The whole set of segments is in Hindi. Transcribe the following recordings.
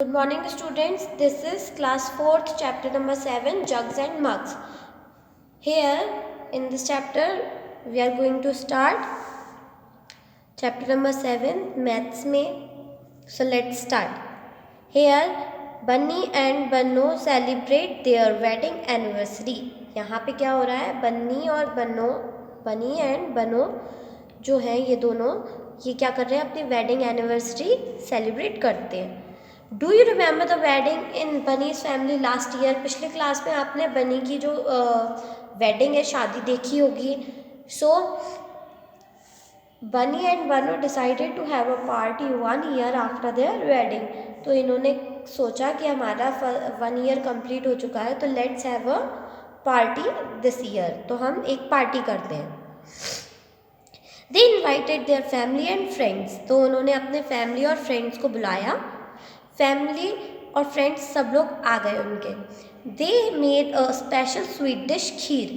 Good morning students, this is class 4th chapter number 7 jugs and mugs. Here in this chapter we are going to start chapter number 7 maths में. So let's start. Here Bunny and Banno celebrate their wedding anniversary. यहाँ पे क्या हो रहा है, बन्नी और बन्नो, बनी एंड बनो जो है ये दोनों ये क्या कर रहे हैं, अपनी वेडिंग एनिवर्सरी सेलिब्रेट करते हैं. Do you remember the wedding in bunnies family last year. पिछले क्लास में आपने बनी की जो वेडिंग है, शादी देखी होगी. सो Bunny and Bono decided to have a party 1 year after their wedding. तो इन्होंने सोचा कि हमारा 1 ईयर कंप्लीट हो चुका है, तो let's have a party this year. तो हम एक पार्टी करते हैं. They invited their family and friends. तो उन्होंने अपने फैमिली और फ्रेंड्स को बुलाया. फैमिली और फ्रेंड्स सब लोग आ गए उनके. They made a special sweet dish kheer.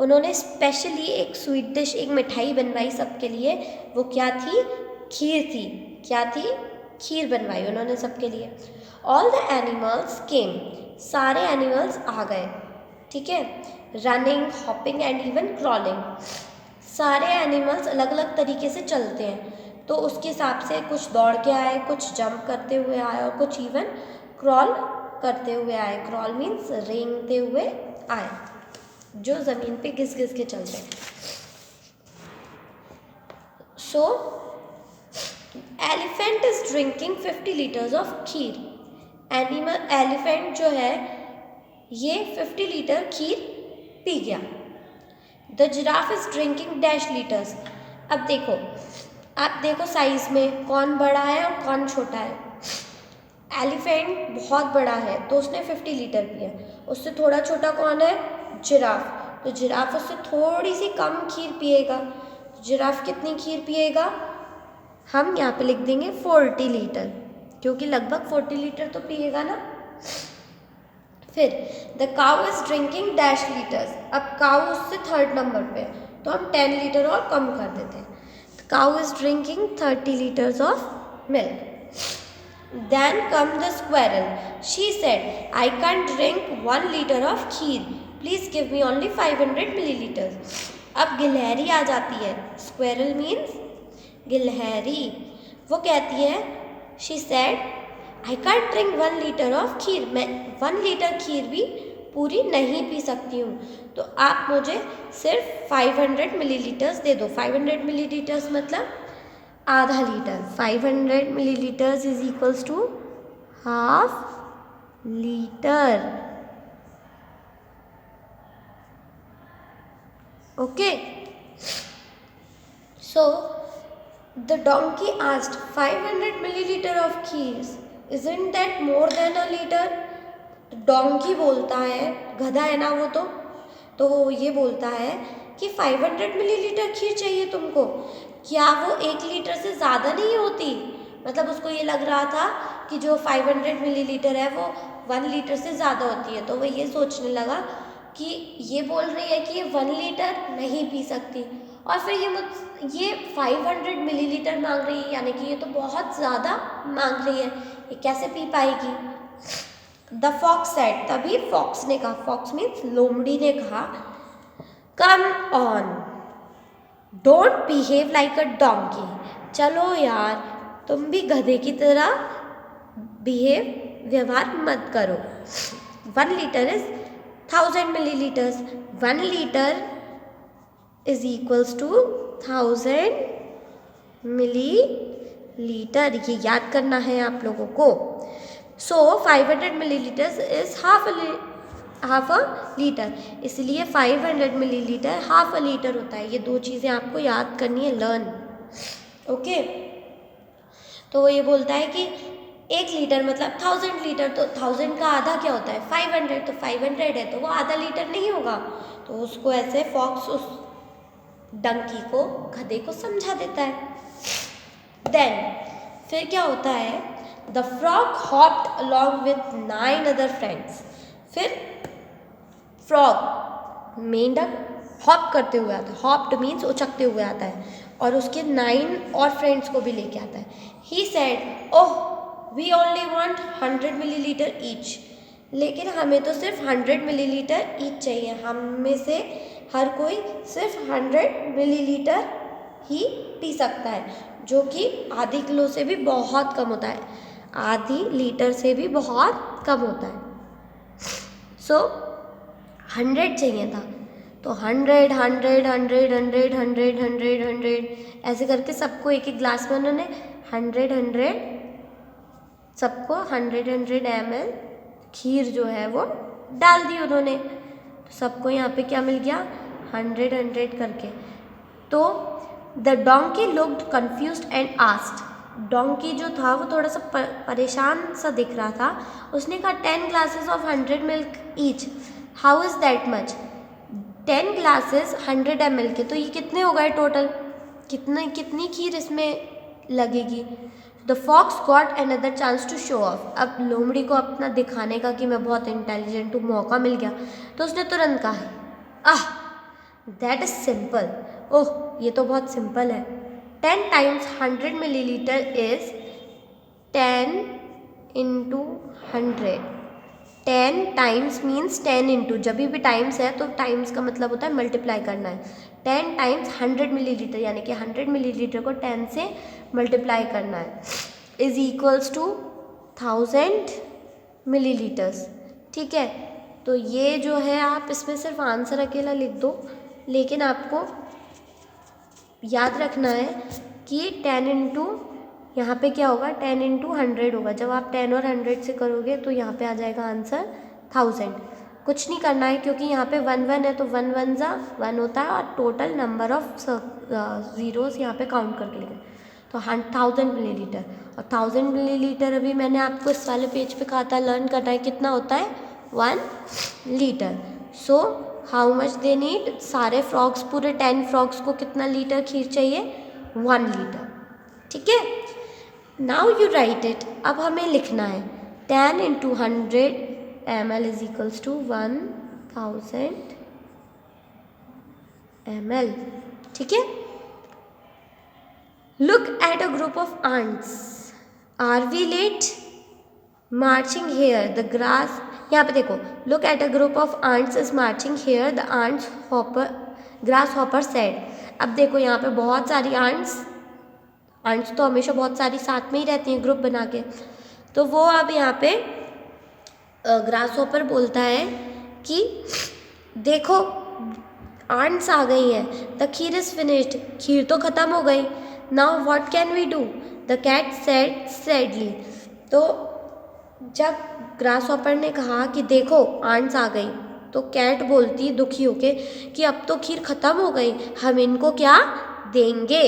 उन्होंने स्पेशली एक स्वीट डिश, एक मिठाई बनवाई सबके लिए. वो क्या थी, खीर थी. क्या थी, खीर बनवाई उन्होंने सबके लिए. ऑल द एनिमल्स केम. सारे एनिमल्स आ गए. ठीक है, running, hopping and even crawling. सारे एनिमल्स अलग अलग तरीके से चलते हैं, तो उसके हिसाब से कुछ दौड़ के आए, कुछ जंप करते हुए आए और कुछ इवन क्रॉल करते हुए आए. क्रॉल मीन्स रेंगते हुए आए, जो ज़मीन पे घिस घिस के चलते हैं. So elephant is drinking 50 litres of kheer. Elephant जो है ये 50 लीटर खीर पी गया. The giraffe is drinking dash litres. अब देखो, आप देखो साइज में कौन बड़ा है और कौन छोटा है. एलिफेंट बहुत बड़ा है तो उसने 50 लीटर पिया. उससे थोड़ा छोटा कौन है, जिराफ. तो जिराफ उससे थोड़ी सी कम खीर पिएगा. जिराफ कितनी खीर पिएगा, हम यहाँ पे लिख देंगे 40 लीटर, क्योंकि लगभग 40 लीटर तो पिएगा ना. फिर the cow is drinking dash litres. अब काउ उससे थर्ड नंबर पे है, तो हम 10 लीटर और कम कर देते हैं. Cow is drinking 30 liters of milk. Then come the squirrel. She said, I can't drink 1 liter of kheer. Please give me only 500 milliliters. अब गिलहरी आ जाती है. Squirrel means गिलहरी. वो कहती है, she said, I can't drink 1 liter of kheer. मैं 1 लीटर खीर भी पूरी नहीं पी सकती हूँ, तो आप मुझे सिर्फ 500 मिलीलीटर्स दे दो. 500 मिलीलीटर्स मतलब आधा litre. 500 millilitres is equals to half litre. Okay. So the donkey asked 500 millilitre of kheer, isn't that more than a liter? Donkey बोलता है, गधा है ना वो, तो वो ये बोलता है कि 500 मिलीलीटर खीर चाहिए तुमको. क्या वो 1 लीटर से ज़्यादा नहीं होती? मतलब उसको ये लग रहा था कि जो 500 मिलीलीटर है वो 1 लीटर से ज़्यादा होती है. तो वो ये सोचने लगा कि ये बोल रही है कि ये 1 लीटर नहीं पी सकती, और फिर ये 500 मिलीलीटर मांग रही है, यानी कि ये तो बहुत ज़्यादा मांग रही है, ये कैसे पी पाएगी. The fox said. तभी फॉक्स ने कहा, फॉक्स मीन्स लोमड़ी ने कहा, come on, don't behave like a donkey. चलो यार, तुम भी गधे की तरह व्यवहार मत करो. 1 litre is 1000 millilitres. 1 litre is equals to 1000 millilitre. ये याद करना है आप लोगों को. So 500 millilitres is half a litre, इसलिए 500 मिलीलीटर हाफ अ लीटर होता है. ये दो चीज़ें आपको याद करनी है, लर्न. ओके. तो वो ये बोलता है कि 1 लीटर मतलब 1000 लीटर, तो 1000 का आधा क्या होता है, 500. तो 500 है तो वो आधा लीटर नहीं होगा. तो उसको ऐसे फॉक्स उस डंकी को, गधे को समझा देता है. देन फिर क्या होता है, the frog hopped along with 9 other friends. फिर फ्रॉग, मेंढक, हॉप करते हुए आता है. हॉप्ड मीन्स उचकते हुए आता है, और उसके 9 और फ्रेंड्स को भी लेके आता है. He said, oh we only want 100 millilitre each, लेकिन हमें तो सिर्फ 100 मिलीलीटर ईच चाहिए। हम में से हर कोई सिर्फ 100 मिलीलीटर ही पी सकता है, जो कि आधी किलो से भी बहुत कम होता है, आधी लीटर से भी बहुत कम होता है। सो 100 चाहिए था, तो 100 100 100 100 100 100 100 ऐसे करके सबको एक एक ग्लास में उन्होंने 100 सबको 100 ml खीर जो है वो डाल दी उन्होंने। तो सबको यहाँ पे क्या मिल गया, 100 करके। तो the donkey looked confused and asked, donkey जो था वो थोड़ा सा परेशान सा दिख रहा था। उसने कहा 10 glasses of 100 milk each, how is that much? 10 glasses 100 ml के, तो ये कितने हो गए टोटल, कितनी खीर इसमें लगेगी? The fox got another chance to show off, अब लोमड़ी को अपना दिखाने का कि मैं बहुत इंटेलिजेंट हूँ मौका मिल गया। तो उसने तुरंत कहा, आह दैट इज सिंपल, ओह ये तो बहुत सिंपल है। 10 times 100 millilitre is 10 into 100। 10 times means 10 into, जब भी टाइम्स है तो टाइम्स का मतलब होता है मल्टीप्लाई करना है। 10 टाइम्स 100 मिलीलीटर, यानी कि 100 मिलीलीटर को 10 से मल्टीप्लाई करना है, इज इक्वल्स टू 1000 मिलीलीटर्स। ठीक है, तो ये जो है आप इसमें सिर्फ आंसर अकेला लिख दो, लेकिन आपको याद रखना है कि 10 इंटू यहाँ पे क्या होगा, 10 इंटू 100 होगा। जब आप 10 और 100 से करोगे तो यहाँ पे आ जाएगा आंसर 1000। कुछ नहीं करना है क्योंकि यहाँ पे 1 1 है, तो 1 1 जा 1 होता है और टोटल नंबर ऑफ ज़ीरोस यहाँ पे काउंट करके लिखें। तो 1000 मिलीलीटर, और 1000 मिलीलीटर अभी मैंने आपको इस वाले पेज पे कहा था लर्न करना है, कितना होता है 1 litre. So how much they need, सारे फ्रॉग्स, पूरे 10 फ्रॉग्स को कितना लीटर खीर चाहिए, 1 लीटर। ठीक है, नाउ यू राइट इट, अब हमें लिखना है 10 into 100 ml is equals to 1000 ml। ठीक है, look at a group of ants, are we late marching here the grass, यहाँ पे देखो, look at a group of ants is marching here the ants hopper grasshopper said. अब देखो यहाँ पे बहुत सारी आंट्स तो हमेशा बहुत सारी साथ में ही रहती हैं ग्रुप बना के, तो वो अब यहाँ पे ग्रास हॉपर बोलता है कि देखो आंट्स आ गई हैं, द खीर इज फिनिश्ड, खीर तो ख़त्म हो गई। Now what can we do, the cat said sadly. तो जब ग्रास हॉपर ने कहा कि देखो आंट्स आ गई, तो कैट बोलती दुखी होके कि अब तो खीर ख़त्म हो गई, हम इनको क्या देंगे।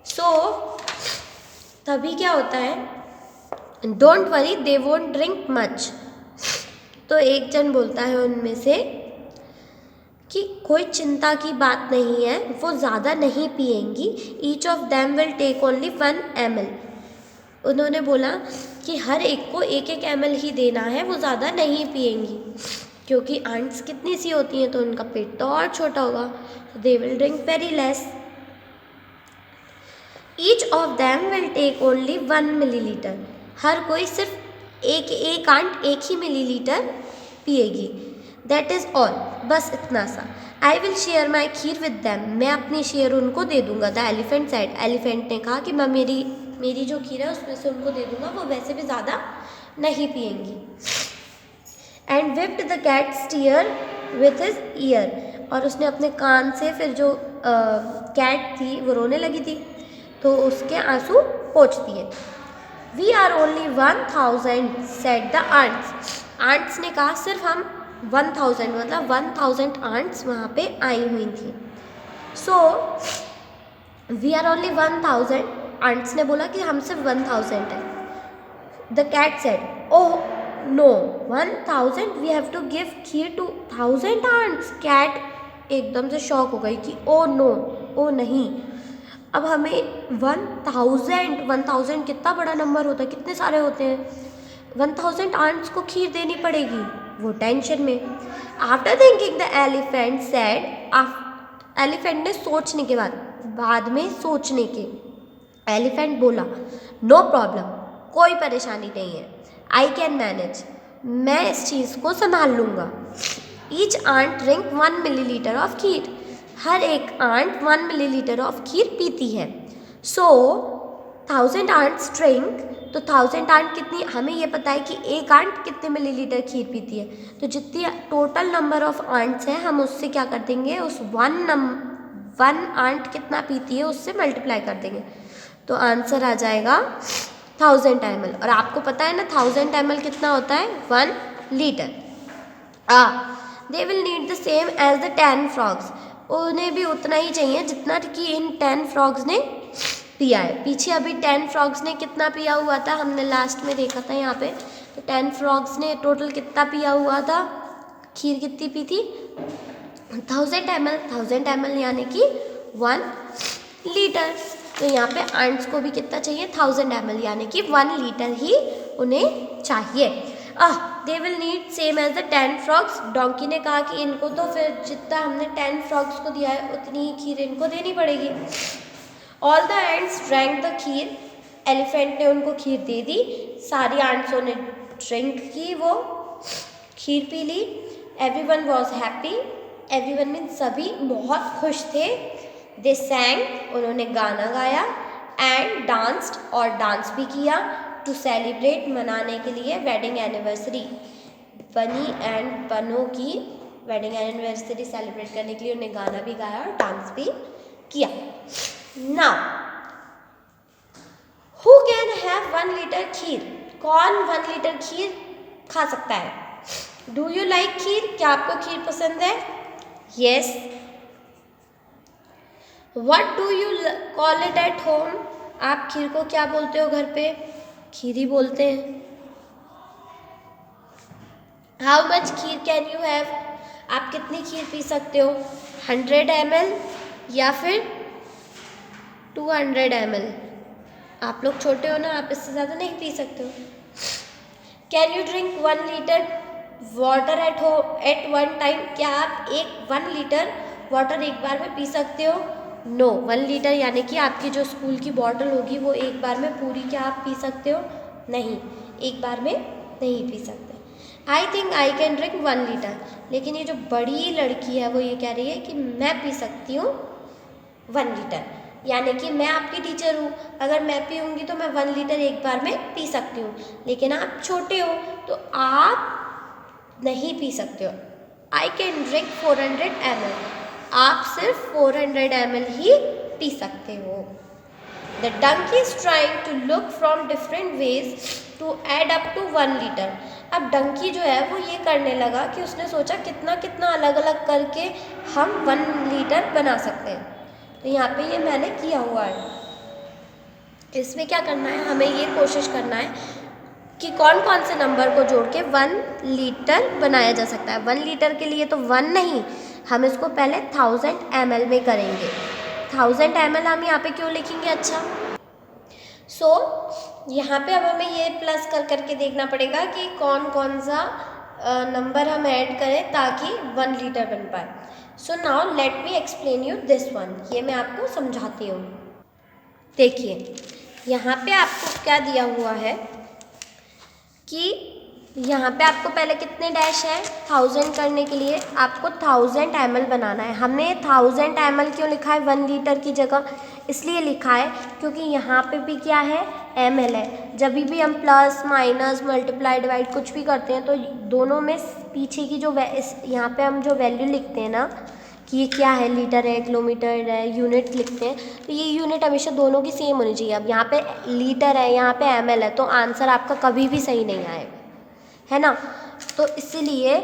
सो तभी क्या होता है, don't worry they won't drink much. तो एक जन बोलता है उनमें से कि कोई चिंता की बात नहीं है, वो ज़्यादा नहीं पिएंगी, each of them will take only 1 ml। उन्होंने बोला कि हर एक को 1 ml ही देना है, वो ज़्यादा नहीं पिएंगी, क्योंकि आंट्स कितनी सी होती हैं तो उनका पेट तो और छोटा होगा, तो they will drink very less. Each of them will take only 1 millilitre, हर कोई सिर्फ एक आंट 1 ही मिलीलीटर पिएगी। दैट इज़ ऑल, बस इतना सा। I will share my kheer with them, मैं अपनी शेयर उनको दे दूंगा। द एलिफेंट सेड, एलिफेंट ने कहा कि मैं मेरी जो खीर है उसमें से उनको दे दूंगा, वो वैसे भी ज़्यादा नहीं पिएंगी। And whipped the cat steer with his ear, और उसने अपने कान से फिर जो कैट थी वो रोने लगी थी तो उसके आंसू पोंछ दिए। We are only 1000 said the ants, ants ने कहा सिर्फ हम 1000, मतलब 1000 आंट्स वहाँ पे आई हुई थी। So we are only 1000, ants ने बोला कि हम सिर्फ 1000 है। The cat said, oh no 1000, we have to give kheer to 1000 ants. Cat एकदम से शॉक हो गई कि ओ नो, ओ नहीं, अब हमें 1000 कितना बड़ा नंबर होता है, कितने सारे होते हैं, 1000 आंट्स को खीर देनी पड़ेगी। वो टेंशन में। After thinking the elephant said, elephant ने सोचने के बाद में सोचने के, एलिफेंट बोला नो प्रॉब्लम, कोई परेशानी नहीं है। आई कैन मैनेज, मैं इस चीज़ को संभाल लूँगा। Each ant drink 1 millilitre of kheer, हर एक आंट 1 मिलीलीटर ऑफ खीर पीती है। सो 1000 आंट्स ड्रिंक, तो 1000 आंट कितनी, हमें ये पता है कि एक आंट कितने मिलीलीटर खीर पीती है, तो जितनी टोटल नंबर ऑफ आंट्स हैं हम उससे क्या कर देंगे, उस वन आंट कितना पीती है उससे मल्टीप्लाई कर देंगे, तो आंसर आ जाएगा 1000 ml। और आपको पता है ना 1000 ml कितना होता है, 1 litre. They will need the same as the 10 frogs, उन्हें भी उतना ही चाहिए जितना कि इन 10 फ्रॉग्स ने पिया है। पीछे अभी 10 फ्रॉग्स ने कितना पिया हुआ था, हमने लास्ट में देखा था यहाँ पे, तो 10 फ्रॉग्स ने टोटल कितना पिया हुआ था, खीर कितनी पी थी, 1000 ml। 1000 ml यानी कि 1 लीटर। तो यहाँ पे आंट्स को भी कितना चाहिए, 1000 ml यानी कि 1 लीटर ही उन्हें चाहिए। They will need same as the 10 frogs, donkey ने कहा कि इनको तो फिर जितना हमने 10 फ्रॉग्स को दिया है उतनी ही खीर इनको देनी पड़ेगी। All the ants drank the kheer, elephant ने उनको खीर दे दी, सारी आंट्सों ने ड्रिंक की, वो खीर पी ली। Everyone was happy, everyone means सभी बहुत खुश थे। दे सैंग, उन्होंने गाना गाया, एंड डांस्ड, और डांस भी किया, टू सेलिब्रेट, मनाने के लिए, वेडिंग एनिवर्सरी, बनी एंड बनो की वेडिंग एनिवर्सरी सेलिब्रेट करने के लिए उन्हें गाना भी गाया और डांस भी किया। Now who can have 1 litre kheer, कौन 1 लीटर खीर खा सकता है। डू यू लाइक खीर, क्या आपको खीर पसंद है, yes. What do you call it at home, आप खीर को क्या बोलते हो घर पे, खीर ही बोलते हैं। How much kheer can you have, आप कितनी खीर पी सकते हो, 100 ml या फिर 200 ml। आप लोग छोटे हो ना, आप इससे ज़्यादा नहीं पी सकते हो। Can you drink 1 litre water at 1 time, क्या आप 1 लीटर वाटर एक बार में पी सकते हो, नो। 1 लीटर यानी कि आपकी जो स्कूल की बॉटल होगी वो एक बार में पूरी क्या आप पी सकते हो, नहीं, एक बार में नहीं पी सकते। I think I can drink 1 litre, लेकिन ये जो बड़ी लड़की है वो ये कह रही है कि मैं पी सकती हूँ 1 लीटर, यानी कि मैं आपकी टीचर हूँ, अगर मैं पीऊँगी तो मैं 1 लीटर एक बार में पी सकती हूँ, लेकिन आप छोटे हो तो आप नहीं पी सकते हो। आई कैन ड्रिंक 400 ml, आप सिर्फ 400 ml ही पी सकते हो। The donkey is trying to look from different ways to add up to 1 litre, अब डंकी जो है वो ये करने लगा कि उसने सोचा कितना कितना अलग अलग करके हम 1 लीटर बना सकते हैं। तो यहाँ पे ये मैंने किया हुआ है, इसमें क्या करना है, हमें ये कोशिश करना है कि कौन कौन से नंबर को जोड़ के 1 लीटर बनाया जा सकता है। 1 लीटर के लिए तो 1 नहीं, हम इसको पहले 1000 ml में करेंगे। 1000 ml हम यहाँ पे क्यों लिखेंगे, अच्छा यहाँ पे अब हमें ये प्लस कर करके देखना पड़ेगा कि कौन कौन सा नंबर हम ऐड करें ताकि 1 लीटर बन पाए। So now let me explain you this one, ये मैं आपको समझाती हूँ। देखिए यहाँ पे आपको क्या दिया हुआ है कि यहाँ पे आपको पहले कितने डैश है, 1000 करने के लिए आपको 1000 ml बनाना है। हमने 1000 ml क्यों लिखा है 1 लीटर की जगह, इसलिए लिखा है क्योंकि यहाँ पे भी क्या है, ml है। जब भी हम प्लस माइनस मल्टीप्लाई डिवाइड कुछ भी करते हैं तो दोनों में पीछे की जो यहाँ पे हम जो वैल्यू लिखते हैं ना कि ये क्या है, लीटर है, किलोमीटर है, यूनिट लिखते हैं, तो ये यूनिट हमेशा दोनों की सेम होनी चाहिए। अब यहाँ पे लीटर है, यहाँ पे ml है, तो आंसर आपका कभी भी सही नहीं आएगा, है ना। तो इसीलिए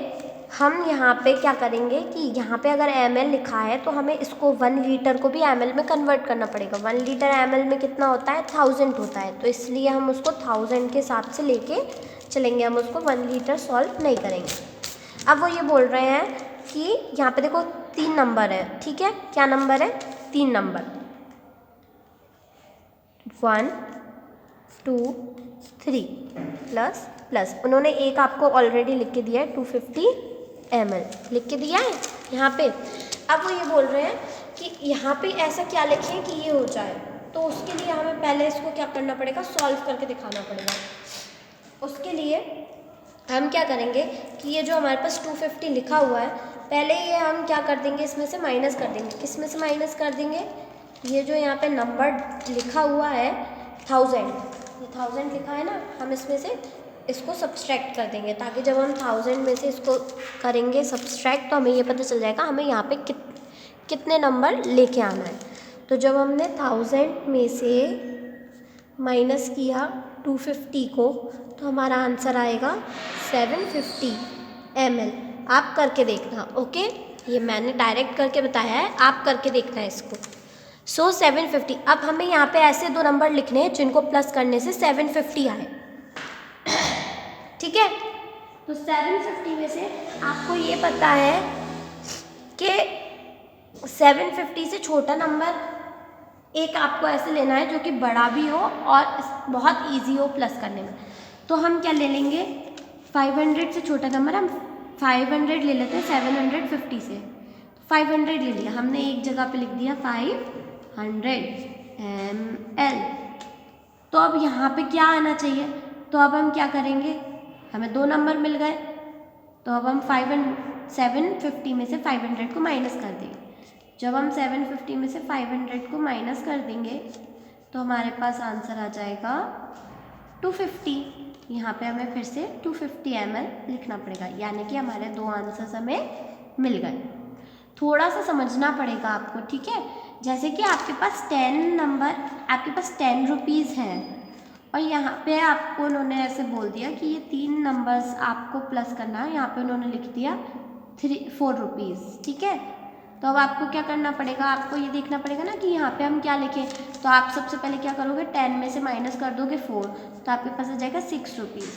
हम यहाँ पे क्या करेंगे कि यहाँ पे अगर ml लिखा है तो हमें इसको 1 लीटर को भी ml में कन्वर्ट करना पड़ेगा। 1 लीटर ml में कितना होता है, 1000 होता है, तो इसलिए हम उसको 1000 के हिसाब से लेके चलेंगे, हम उसको 1 लीटर सॉल्व नहीं करेंगे। अब वो ये बोल रहे हैं कि यहाँ पे देखो 3 नंबर है, ठीक है, क्या नंबर है, 3 नंबर, 1 2 3 प्लस प्लस, उन्होंने एक आपको ऑलरेडी लिख के दिया है 250 ml लिख के दिया है यहाँ पे। अब वो ये बोल रहे हैं कि यहाँ पे ऐसा क्या लिखें कि ये हो जाए, तो उसके लिए हमें पहले इसको क्या करना पड़ेगा, सॉल्व करके दिखाना पड़ेगा। उसके लिए हम क्या करेंगे कि ये जो हमारे पास 250 लिखा हुआ है, पहले ये हम क्या कर देंगे, इसमें से माइनस कर देंगे। किस में से माइनस कर देंगे, ये जो यहाँ पे नंबर लिखा हुआ है 1000, ये 1000 लिखा है ना, हम इसमें से इसको सब्सट्रैक्ट कर देंगे, ताकि जब हम 1000 में से इसको करेंगे सब्सट्रैक्ट तो हमें ये पता चल जाएगा हमें यहाँ पे कितने नंबर लेके आना है। तो जब हमने 1000 में से माइनस किया 250 को, तो हमारा आंसर आएगा 750 ml। आप करके देखना, ओके, ये मैंने डायरेक्ट करके बताया है, आप करके देखना है इसको। सो 750। अब हमें यहाँ पे ऐसे दो नंबर लिखने हैं जिनको प्लस करने से 750 आए, ठीक है। तो 750 में से आपको ये पता है कि 750 से छोटा नंबर एक आपको ऐसे लेना है जो कि बड़ा भी हो और बहुत इजी हो प्लस करने में। तो हम क्या ले लेंगे, 500 से छोटा नंबर हम 500 ले लेते हैं 750 से। 500 ले लिया हमने, एक जगह पे लिख दिया 500 ml। तो अब यहाँ पे क्या आना चाहिए, तो अब हम क्या करेंगे, हमें दो नंबर मिल गए, तो अब हम 750 में से 500 को माइनस कर देंगे। जब हम 750 में से 500 को माइनस कर देंगे तो हमारे पास आंसर आ जाएगा 250। यहाँ पे हमें फिर से 250 ml लिखना पड़ेगा, यानी कि हमारे दो आंसर्स हमें मिल गए। थोड़ा सा समझना पड़ेगा आपको, ठीक है। जैसे कि आपके पास 10 नंबर, आपके पास 10 रुपीज़ हैं और यहाँ पे आपको उन्होंने ऐसे बोल दिया कि ये 3 नंबर्स आपको प्लस करना है, यहाँ पे उन्होंने लिख दिया 4 रुपीज़, ठीक है। तो अब आपको क्या करना पड़ेगा, आपको ये देखना पड़ेगा ना कि यहाँ पे हम क्या लिखें। तो आप सबसे पहले क्या करोगे, 10 में से माइनस कर दोगे 4, तो आपके पास आ जाएगा 6 रुपीज़।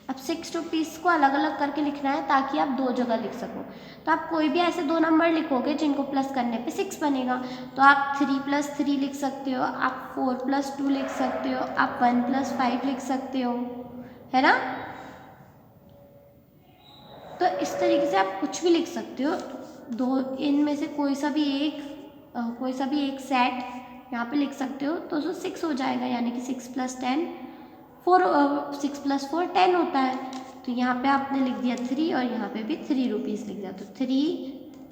अब 6 रुपीज़ को अलग अलग करके लिखना है ताकि आप दो जगह लिख सको। तो आप कोई भी ऐसे दो नंबर लिखोगे जिनको प्लस करने पे 6 बनेगा, तो आप 3 + 3 लिख सकते हो, आप 4 + 2 लिख सकते हो, आप 1 + 5 लिख सकते हो, है ना। तो इस तरीके से आप कुछ भी लिख सकते हो। दो इनमें से कोई सा भी एक सेट यहाँ पे लिख सकते हो, तो उसको 6 हो जाएगा, यानी कि 6 + 10 4, 6 + 4 10 होता है। तो यहाँ पे आपने लिख दिया 3 और यहाँ पे भी 3 रुपीज़ लिख दिया, तो 3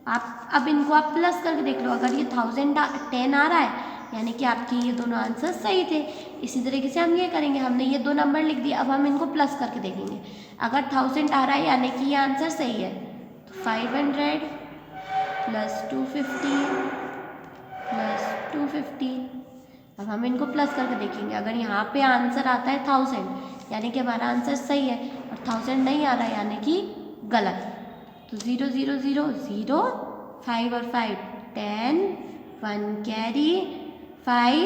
आप अब इनको आप प्लस करके देख लो। अगर ये 1010 आ रहा है यानी कि आपके ये दोनों आंसर सही थे। इसी तरीके से हम ये करेंगे, हमने ये दो नंबर लिख दिए, अब हम इनको प्लस करके देखेंगे। अगर 1000 आ रहा है यानी कि ये आंसर सही है, तो 500 + 250 + 250। अब हम इनको प्लस करके देखेंगे। अगर यहाँ पे आंसर आता है 1000 यानी कि हमारा आंसर सही है, और 1000 नहीं आ रहा है यानी कि गलत। तो 0 0 0 0, 5 और 5 10, 1 कैरी, 5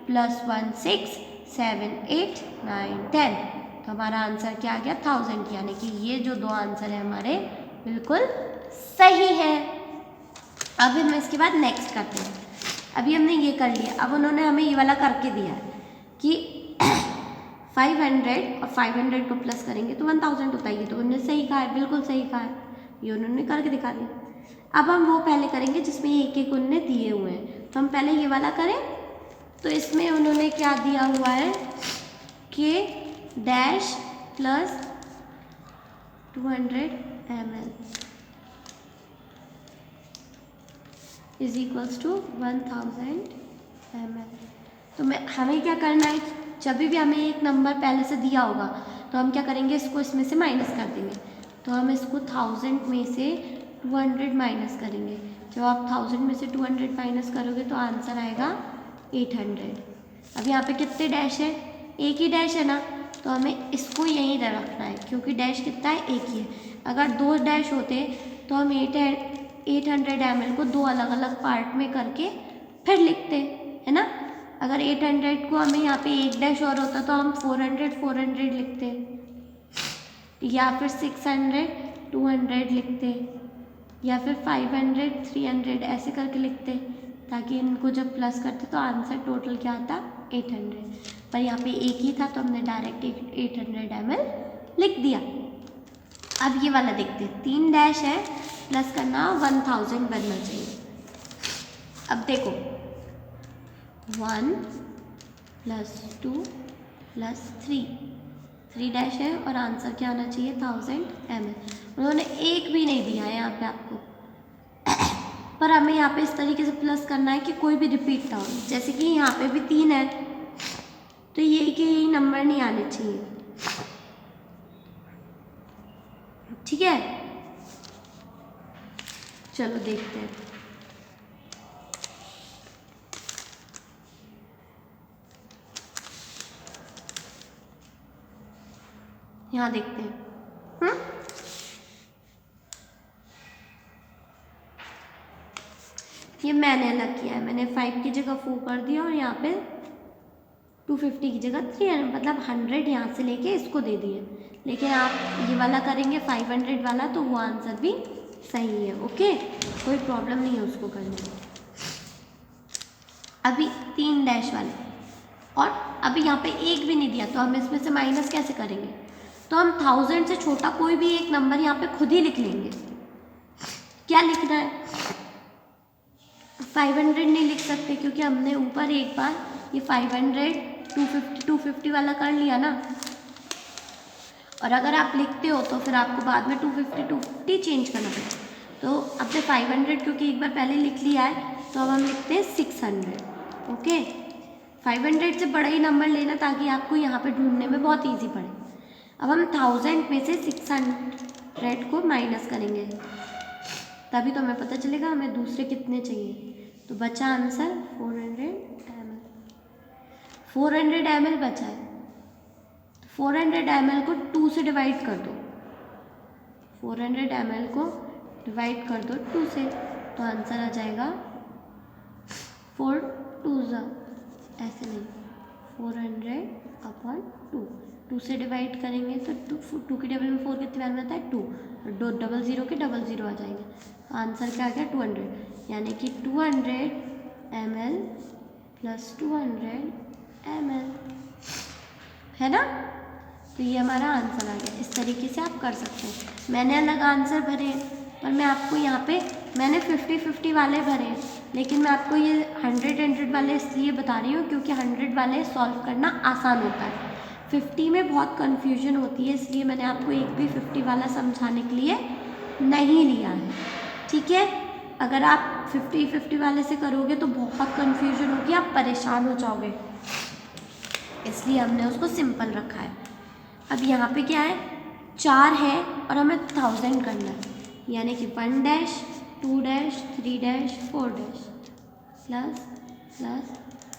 + 1 6, 7 8 9 10। तो हमारा आंसर क्या आ गया 1000, यानी कि ये जो दो आंसर है हमारे बिल्कुल सही है। अब हम इसके बाद नेक्स्ट करते हैं। अभी हमने ये कर लिया, अब उन्होंने हमें ये वाला करके दिया है कि 500 और 500 को प्लस करेंगे तो 1000 होता है। ये तो उन्होंने सही कहा है, बिल्कुल सही कहा है, ये उन्होंने करके दिखा दिया। अब हम वो पहले करेंगे जिसमें एक एक उन्होंने दिए हुए हैं, तो हम पहले ये वाला करें। तो इसमें उन्होंने क्या दिया हुआ है कि डैश + 200 ml = 1000 ml। तो हमें क्या करना है, जब भी हमें एक नंबर पहले से दिया होगा तो हम क्या करेंगे, इसको इसमें से माइनस कर देंगे। तो हम इसको 1000 में से 200 माइनस करेंगे। जब आप 1000 में से 200 माइनस करोगे तो आंसर आएगा 800। अब यहाँ पे कितने डैश है, एक ही डैश है ना, तो हमें इसको यहीं रखना है क्योंकि डैश कितना है, एक ही है। अगर दो डैश होते तो हम 800 ml को दो अलग अलग पार्ट में करके फिर लिखते, है ना। अगर 800 को हमें यहाँ पे एक डैश और होता तो हम 400 लिखते, या फिर 600 200 लिखते, या फिर 500 300 ऐसे करके लिखते, ताकि इनको जब प्लस करते तो आंसर टोटल क्या आता 800। पर यहाँ पे एक ही था तो हमने डायरेक्ट 800 ml लिख दिया। अब ये वाला देखते, 3 डैश है, प्लस करना 1000 बनना चाहिए। अब देखो 1 + 2 + 3 डैश है और आंसर क्या आना चाहिए 1000 ml। उन्होंने एक भी नहीं दिया है यहाँ पे आपको, पर हमें यहाँ पे इस तरीके से प्लस करना है कि कोई भी रिपीट ना हो। जैसे कि यहाँ पे भी 3 है तो ये कि यही नंबर नहीं आने चाहिए, ठीक है। चलो देखते हैं। यहाँ देखते हैं। ये मैंने अलग किया है, मैंने 5 की जगह 4 कर दिया और यहाँ पे 250 की जगह 300, मतलब 100 यहाँ से लेके इसको दे दिए। लेकिन आप ये वाला करेंगे 500 वाला तो वो आंसर भी सही है, ओके, कोई प्रॉब्लम नहीं है उसको करने में। अभी 3 डैश वाले, और अभी यहाँ पे एक भी नहीं दिया तो हम इसमें से माइनस कैसे करेंगे? तो हम 1000 से छोटा कोई भी एक नंबर यहाँ पे खुद ही लिख लेंगे। क्या लिखना है? 500 नहीं लिख सकते क्योंकि हमने ऊपर एक बार ये 500 250 वाला कर लिया ना। और अगर आप लिखते हो तो फिर आपको बाद में 250 चेंज करना पड़ेगा। तो अब से 500 क्योंकि एक बार पहले लिख लिया है तो अब हम लिखते हैं 600, ओके। 500 से बड़ा ही नंबर लेना ताकि आपको यहाँ पे ढूंढने में बहुत ईजी पड़े। अब हम 1000 में से 600 को माइनस करेंगे, तभी तो हमें पता चलेगा हमें दूसरे कितने चाहिए। तो बचा आंसर 400 ml। 400 ml बचा है, 400 ml को 2 से डिवाइड कर दो। 400 ml को डिवाइड कर दो 2 से, तो आंसर आ जाएगा 4 2 ऐसे नहीं, 400/2। 2 से डिवाइड करेंगे तो 2 के टेबल में 4 कितने बार में आता है 2, और 2 00 के 00 आ जाएंगे। आंसर क्या आ गया 200, यानी कि 200 ml + 200 ml, है ना। तो ये हमारा आंसर आ गया। इस तरीके से आप कर सकते हैं। मैंने अलग आंसर भरे हैं, पर मैं आपको यहाँ पे मैंने 50-50 वाले भरे हैं, लेकिन मैं आपको ये 100-100 वाले इसलिए बता रही हूँ क्योंकि 100 वाले सॉल्व करना आसान होता है। 50 में बहुत कन्फ्यूजन होती है, इसलिए मैंने आपको एक भी 50 वाला समझाने के लिए नहीं लिया है, ठीक है। अगर आप 50-50 वाले से करोगे तो बहुत कन्फ्यूजन होगी, आप परेशान हो जाओगे, इसलिए हमने उसको सिंपल रखा है। अब यहाँ पे क्या है 4 है और हमें 1000 करना है, यानी कि 1 dash 2 dash 3 dash 4 dash plus plus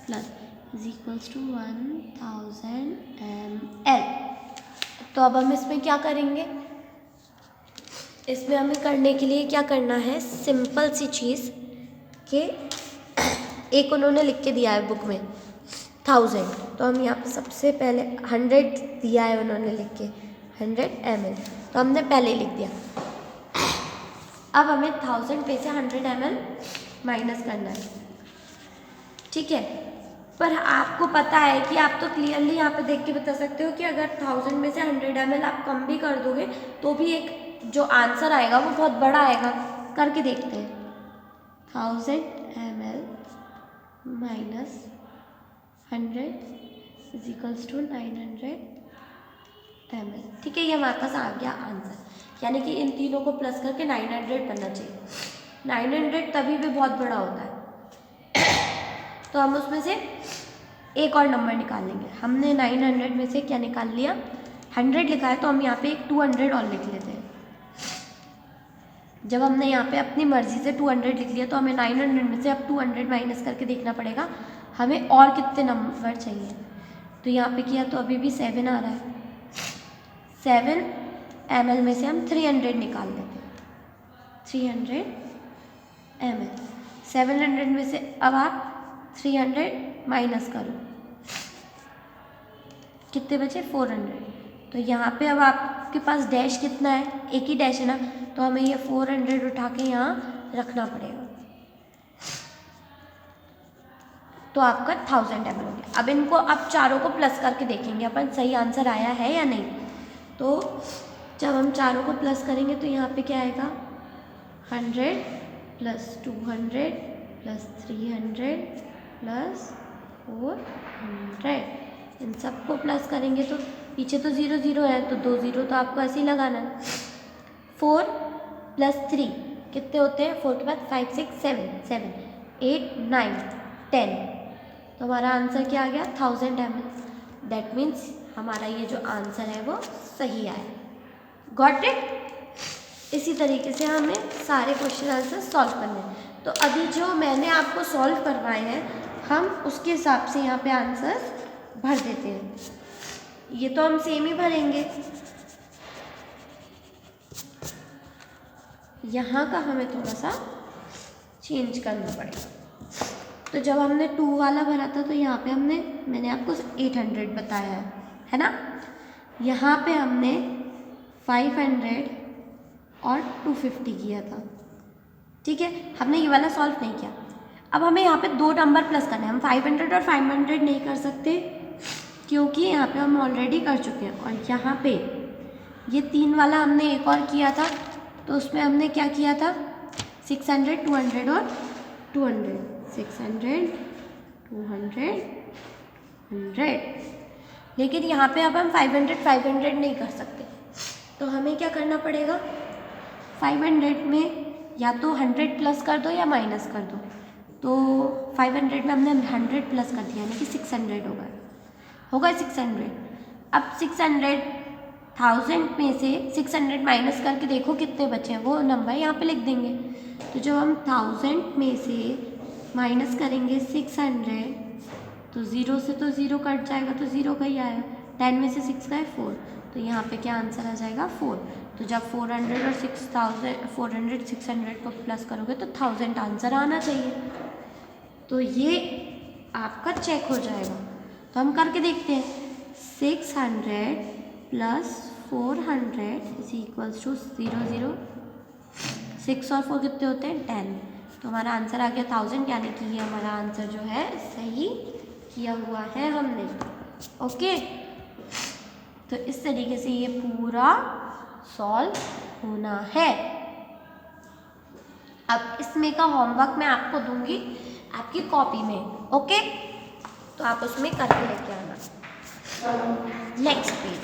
plus is equals to 1000 ml। तो अब हम इसमें क्या करेंगे? इसमें हमें करने के लिए क्या करना है, सिंपल सी चीज़ कि एक उन्होंने लिख के दिया है बुक में 1000, तो हम यहाँ पे सबसे पहले 100 दिया है उन्होंने लिख के 100 ml, तो हमने पहले लिख दिया। अब हमें 1000 में से 100 ml माइनस करना है, ठीक है। पर आपको पता है कि आप तो क्लियरली यहाँ पे देख के बता सकते हो कि अगर 1000 में से 100 ml आप कम भी कर दोगे तो भी एक जो आंसर आएगा वो बहुत बड़ा आएगा। करके देखते हैं। 1000 ml minus 100 is equals to 900 ml, ठीक है। ये हमारे पास आ गया आंसर, यानी कि इन तीनों को प्लस करके 900 बनना चाहिए। 900 तभी भी बहुत बड़ा होता है, तो हम उसमें से एक और नंबर निकाल लेंगे। हमने 900 में से क्या निकाल लिया 100 लिखा है, तो हम यहाँ पे एक 200 और लिख लेते हैं। जब हमने यहाँ पे अपनी मर्जी से 200 लिख लिया तो हमें 900 में से अब 200 माइनस करके देखना पड़ेगा हमें और कितने नंबर चाहिए। तो यहाँ पे किया तो अभी भी 7 आ रहा है। 7 ml में से हम 300 निकाल लेते हैं। 300 ml 700 में से अब आप 300 माइनस करो, कितने बचे 400। तो यहाँ पे अब आपके पास डैश कितना है, एक ही डैश है ना, तो हमें ये 400 उठा के यहाँ रखना पड़ेगा। तो आपका 1000 ml हो गया। अब इनको आप चारों को प्लस करके देखेंगे अपन सही आंसर आया है या नहीं। तो जब हम चारों को प्लस करेंगे तो यहाँ पे क्या आएगा 100 + 200 + 300 + 400। इन सबको प्लस करेंगे तो पीछे तो 0 0 है, तो 2 0 तो आपको ऐसे ही लगाना है। 4 + 3 कितने होते हैं? 4 के बाद 5 6 7 7 8 9 10। तो हमारा आंसर क्या आ गया? 1000 ml। दैट मीन्स हमारा ये जो आंसर है वो सही आया। Got it? इसी तरीके से हमें सारे क्वेश्चन आंसर सॉल्व करने हैं। तो अभी जो मैंने आपको सॉल्व करवाए हैं, हम उसके हिसाब से यहाँ पे आंसर्स भर देते हैं। ये तो हम सेम ही भरेंगे, यहाँ का हमें थोड़ा सा चेंज करना पड़ेगा। तो जब हमने 2 वाला भरा था तो यहाँ पे मैंने आपको 800 बताया है ना। यहाँ पे हमने 500 और 250 किया था, ठीक है। हमने ये वाला सॉल्व नहीं किया। अब हमें यहाँ पे 2 नंबर प्लस करना है। हम 500 और 500 नहीं कर सकते क्योंकि यहाँ पे हम ऑलरेडी कर चुके हैं। और यहाँ पे ये 3 वाला हमने एक और किया था, तो उसमें हमने क्या किया था? 600 200 और 200, 600 200 100। लेकिन यहाँ पे अब हम 500 500 नहीं कर सकते, तो हमें क्या करना पड़ेगा? 500 में या तो 100 प्लस कर दो या माइनस कर दो। तो 500 में हमने 100 प्लस कर दिया, यानी कि 600 होगा 600। अब 600,000 में से 600 माइनस करके देखो कितने बचे हैं, वो नंबर यहाँ पे लिख देंगे। तो जब हम 1000 में से माइनस करेंगे 600, तो 0 से तो 0 कट जाएगा, तो 0 का ही आएगा। 10 में से 6 का है 4, तो यहाँ पे क्या आंसर आ जाएगा? 4। तो जब 400 और 400 600 को प्लस करोगे तो 1000 आंसर आना चाहिए। तो ये आपका चेक हो जाएगा। तो हम करके देखते हैं। 600 + 400 = 0 0। 6 और 4 कितने होते हैं? 10। तो हमारा आंसर आ गया 1000, यानी कि ये हमारा आंसर जो है सही किया हुआ है हमने। ओके, तो इस तरीके से ये पूरा सॉल्व होना है। अब इसमें का होमवर्क मैं आपको दूंगी आपकी कॉपी में, ओके। तो आप उसमें करके लेके आना। नेक्स्ट पेज,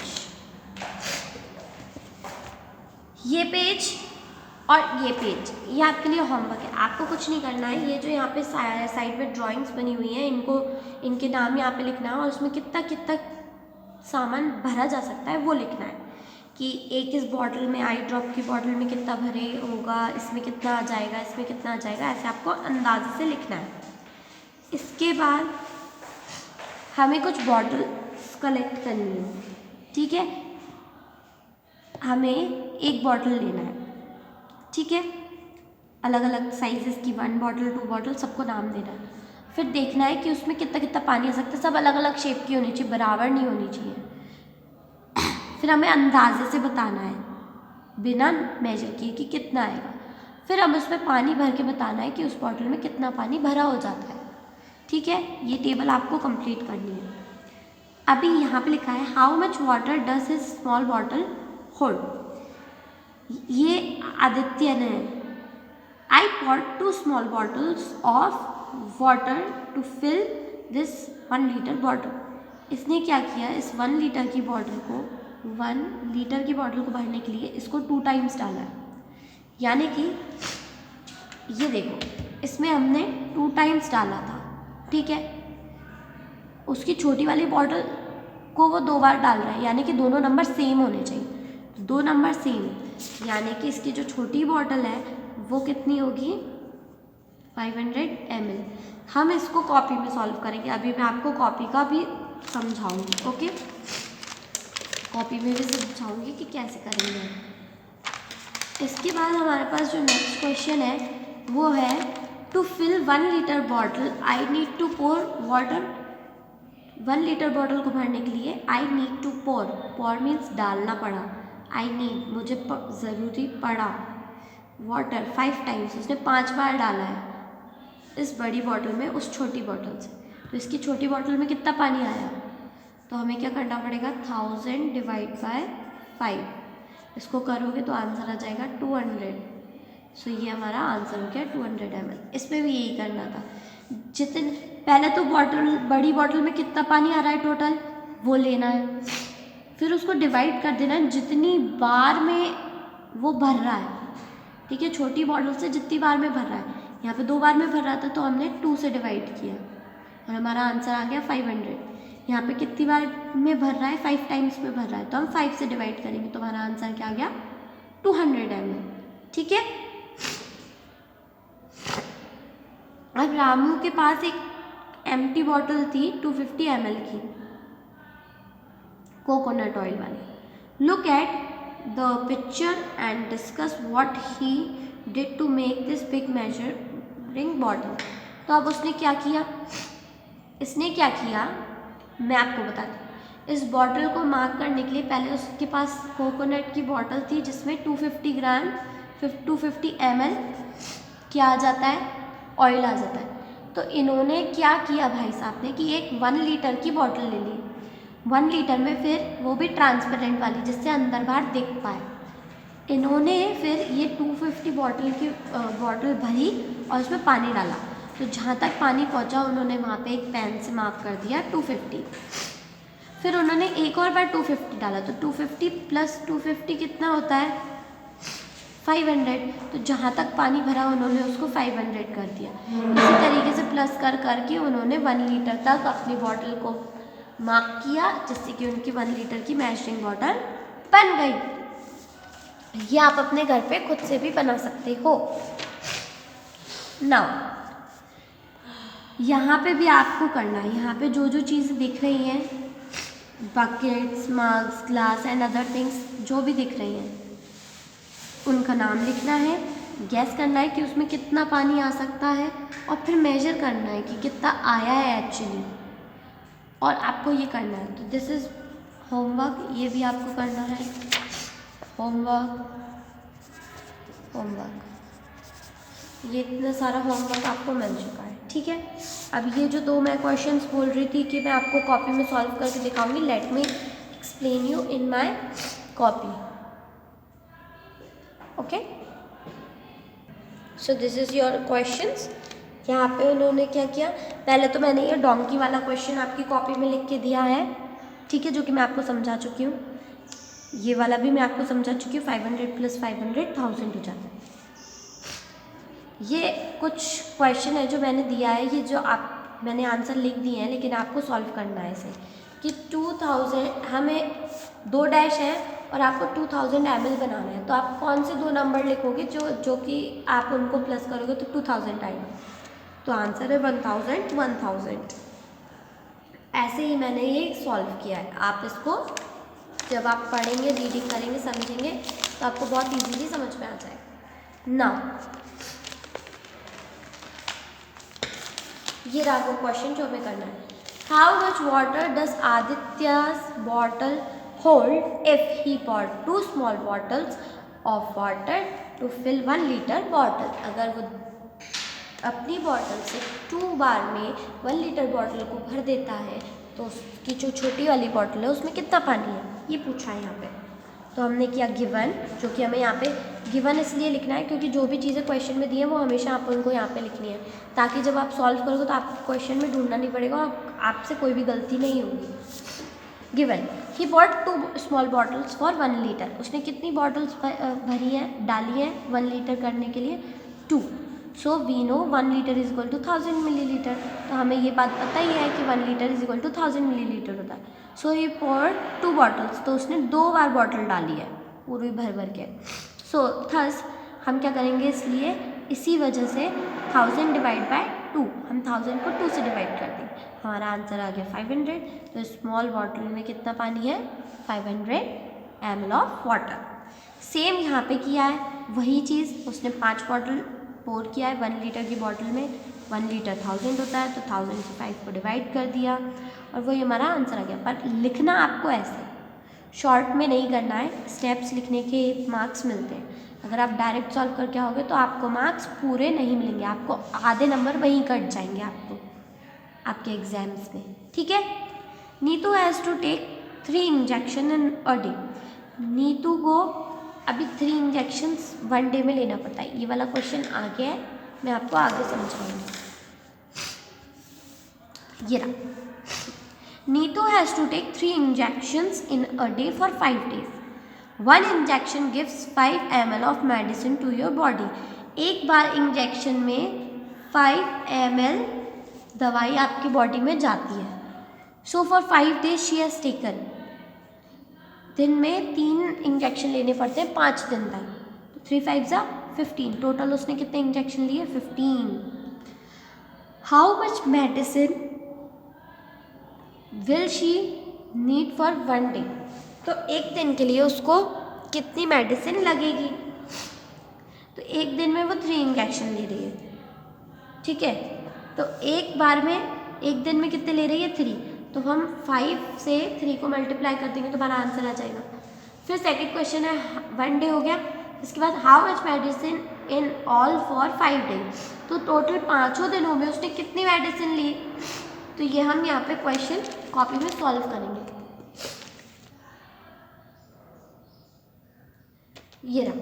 ये पेज और ये पेज, ये आपके लिए होमवर्क है। आपको कुछ नहीं करना है। ये जो यहाँ पे साइड में ड्राइंग्स बनी हुई हैं, इनके नाम यहाँ पे लिखना है और उसमें कितना कितना सामान भरा जा सकता है वो लिखना है। कि एक इस बॉटल में, आई ड्रॉप की बॉटल में कितना भरे होगा, इसमें कितना आ जाएगा, इसमें कितना आ जाएगा, ऐसे आपको अंदाजे से लिखना है। इसके बाद हमें कुछ बॉटल्स कलेक्ट करनी है, ठीक है। हमें एक बॉटल लेना है, ठीक है। अलग अलग साइजेस की 1 बॉटल 2 बॉटल सबको नाम देना है। फिर देखना है कि उसमें कितना कितना पानी आ सकता है। सब अलग अलग शेप की होनी चाहिए, बराबर नहीं होनी चाहिए। फिर हमें अंदाजे से बताना है बिना मेजर किए कि कितना आएगा। फिर हम उसमें पानी भर के बताना है कि उस बॉटल में कितना पानी भरा हो जाता है, ठीक है। ये टेबल आपको कंप्लीट करनी है। अभी यहाँ पे लिखा है how much water does his small bottle hold. ये आदित्य ने, I poured 2 small bottles of water to fill this 1 litre bottle. इसने क्या किया? इस 1 लीटर की बॉटल को 1 लीटर की बॉटल को भरने के लिए इसको 2 टाइम्स डाला है। यानी कि ये देखो, इसमें हमने 2 टाइम्स डाला था, ठीक है। उसकी छोटी वाली बॉटल को वो 2 बार डाल रहा है, यानी कि दोनों नंबर सेम होने चाहिए। 2 नंबर सेम, यानी कि इसकी जो छोटी बॉटल है वो कितनी होगी? 500 ml। हम इसको कॉपी में सॉल्व करेंगे। अभी मैं आपको कॉपी का भी समझाऊंगी, ओके। कॉपी में भी समझाऊंगी कि कैसे करेंगे। इसके बाद हमारे पास जो नेक्स्ट क्वेश्चन है वो है to fill 1 litre bottle I need to pour water. 1 litre bottle को भरने के लिए I need to pour means डालना पड़ा। आई नीड मुझे ज़रूरी पड़ा, वाटर 5 टाइम्स, उसने 5 बार डाला है इस बड़ी बॉटल में उस छोटी बॉटल से। तो इसकी छोटी बॉटल में कितना पानी आया? तो हमें क्या करना पड़ेगा? 1000 डिवाइड बाय 5। इसको करोगे तो आंसर आ जाएगा 200। सो ये हमारा आंसर हो गया 200 ml। इसमें भी यही करना था, जितने पहले तो बॉटल, बड़ी बॉटल में कितना पानी आ रहा है टोटल वो लेना है, फिर उसको डिवाइड कर देना है जितनी बार में वो भर रहा है, ठीक है। छोटी बॉटल से जितनी बार में भर रहा है, यहाँ पे 2 बार में भर रहा था तो हमने 2 से डिवाइड किया और हमारा आंसर आ गया 500। यहाँ पे कितनी बार में भर रहा है, 5 टाइम्स में भर रहा है, तो हम 5 से डिवाइड करेंगे तो हमारा आंसर क्या आ गया 200 ml, ठीक है। अब रामू के पास एक एम्प्टी बॉटल थी 250 ml की कोकोनट ऑयल वाली। Look at the picture and discuss what he did to make this big measuring bottle. तो अब उसने क्या किया, इसने क्या किया मैं आपको बताती हूँ। इस बॉटल को मार्क करने के लिए पहले उसके पास कोकोनट की बॉटल थी जिसमें 250 ग्राम 250 ml क्या आ जाता है, ऑयल आ जाता है। तो इन्होंने क्या किया भाई साहब ने कि एक 1 लीटर की बॉटल ले ली, 1 लीटर में, फिर वो भी ट्रांसपेरेंट वाली जिससे अंदर बाहर दिख पाए। इन्होंने फिर ये 250 बॉटल भरी और उसमें पानी डाला, तो जहाँ तक पानी पहुँचा उन्होंने वहाँ पे एक पेन से मार्क कर दिया 250। फिर उन्होंने एक और बार 250 डाला, तो 250 प्लस 250 कितना होता है 500। तो जहाँ तक पानी भरा उन्होंने उसको 500 कर दिया। इसी तरीके से प्लस कर करके उन्होंने 1 लीटर तक अपनी बॉटल को मार्क किया, जिससे कि उनकी 1 लीटर की मैशरिंग बॉटल बन गई। ये आप अपने घर पे खुद से भी बना सकते हो। नाउ यहाँ पे भी आपको करना है, यहाँ पे जो जो चीज़ें दिख रही हैं, buckets, mugs, glass and other things जो भी दिख रही हैं, उनका नाम लिखना है, गैस करना है कि उसमें कितना पानी आ सकता है और फिर मेजर करना है कि कितना आया है एक्चुअली, और आपको ये करना है। तो दिस इज़ होमवर्क, ये भी आपको करना है। होमवर्क, ये इतना सारा होमवर्क आपको मिल चुका है, ठीक है। अब ये जो 2 मैं क्वेश्चंस बोल रही थी कि मैं आपको कॉपी में सॉल्व करके दिखाऊंगी, let me explain you in my copy, okay. So this is your questions. यहाँ पे उन्होंने क्या किया, पहले तो मैंने ये डोंकी वाला क्वेश्चन आपकी कॉपी में लिख के दिया है, ठीक है, जो कि मैं आपको समझा चुकी हूँ। ये वाला भी मैं आपको समझा चुकी हूँ, 500 + 500 1000 हो जाता है। ये कुछ क्वेश्चन है जो मैंने दिया है, ये जो मैंने आंसर लिख दिए हैं, लेकिन आपको सॉल्व करना है इसे कि 2000 हमें 2 डैश है और आपको 2000 ml बनाना है। तो आप कौन से 2 नंबर लिखोगे जो कि आप उनको प्लस करोगे तो 2000 आएगा, तो आंसर है 1000 1000। ऐसे ही मैंने ये सॉल्व किया है। आप इसको जब आप पढ़ेंगे, रीडिंग करेंगे, समझेंगे तो आपको बहुत इजीली समझ में आ जाएगा। नाउ ये रहा वो क्वेश्चन जो हमें करना है। How much water does Aditya's bottle hold if he poured 2 small bottles of water to fill 1 litre bottle. अगर वो अपनी बॉटल से 2 बार में 1 लीटर बॉटल को भर देता है तो उसकी जो छोटी वाली बॉटल है उसमें कितना पानी है, ये पूछा है यहाँ पे। तो हमने किया गिवन, जो कि हमें यहाँ पे गिवन इसलिए लिखना है क्योंकि जो भी चीज़ें क्वेश्चन में दी है वो हमेशा आप उनको यहाँ पे लिखनी है, ताकि जब आप सॉल्व करोगे तो आपको क्वेश्चन में ढूंढना नहीं पड़ेगा और आपसे कोई भी गलती नहीं होगी। Given he bought 2 small bottles for 1 litre. उसने कितनी बॉटल्स भरी है, डाली है 1 लीटर करने के लिए 2। So we know 1 litre is equal to 1000 millilitre. तो हमें ये बात पता ही है कि 1 litre is equal to 1000 millilitre होता है। सो ही poured 2 बॉटल्स, तो उसने 2 बार बॉटल डाली है पूरी भर भर के। सो थस हम क्या करेंगे, इसलिए इसी वजह से 1000 डिवाइड बाय 2, हम 1000 को 2 से डिवाइड कर देंगे, हमारा आंसर आ गया 500। तो स्मॉल बॉटल में कितना पानी है, 500 ml ऑफ वाटर। सेम यहाँ पे किया है वही चीज़, उसने 5 बॉटल पोर किया है 1 लीटर की बॉटल में। 1 लीटर 1000 होता है, तो 1000 से 5 को डिवाइड कर दिया और वही हमारा आंसर आ गया। पर लिखना आपको ऐसे शॉर्ट में नहीं करना है, स्टेप्स लिखने के मार्क्स मिलते हैं। अगर आप डायरेक्ट सॉल्व करके आओगे तो आपको मार्क्स पूरे नहीं मिलेंगे, आपको आधे नंबर वहीं कट जाएंगे आपको आपके एग्जाम्स में, ठीक है। Neetu has to take 3 injection in a day. Neetu को अभी 3 इंजेक्शंस 1 डे में लेना पड़ता है। ये वाला क्वेश्चन आ गया है, मैं आपको आगे समझाऊंगी। ये रहा, Neetu has to take 3 injections in a day for 5 days। 1 injection gives 5 ml of medicine to your body. एक बार इंजेक्शन में 5 ml दवाई आपकी बॉडी में जाती है। So for 5 days she has taken, दिन में 3 इंजेक्शन लेने पड़ते हैं 5 दिन तक। 3 5 जा 15, टोटल उसने कितने इंजेक्शन लिए? 15। How much medicine will she need for 1 day? तो एक दिन के लिए उसको कितनी मेडिसिन लगेगी? तो एक दिन में वो 3 इंजेक्शन ले रही है, ठीक है। तो एक बार में एक दिन में कितने ले रही है? 3। तो हम 5 से 3 को मल्टीप्लाई कर देंगे तो हमारा आंसर आ जाएगा। फिर सेकंड क्वेश्चन है 1 day हो गया, इसके बाद how much medicine in all for 5 days? तो टोटल 5 दिनों में उसने कितनी मेडिसिन ली? तो ये हम यहाँ पे क्वेश्चन कॉपी में सॉल्व करेंगे। ये रहा,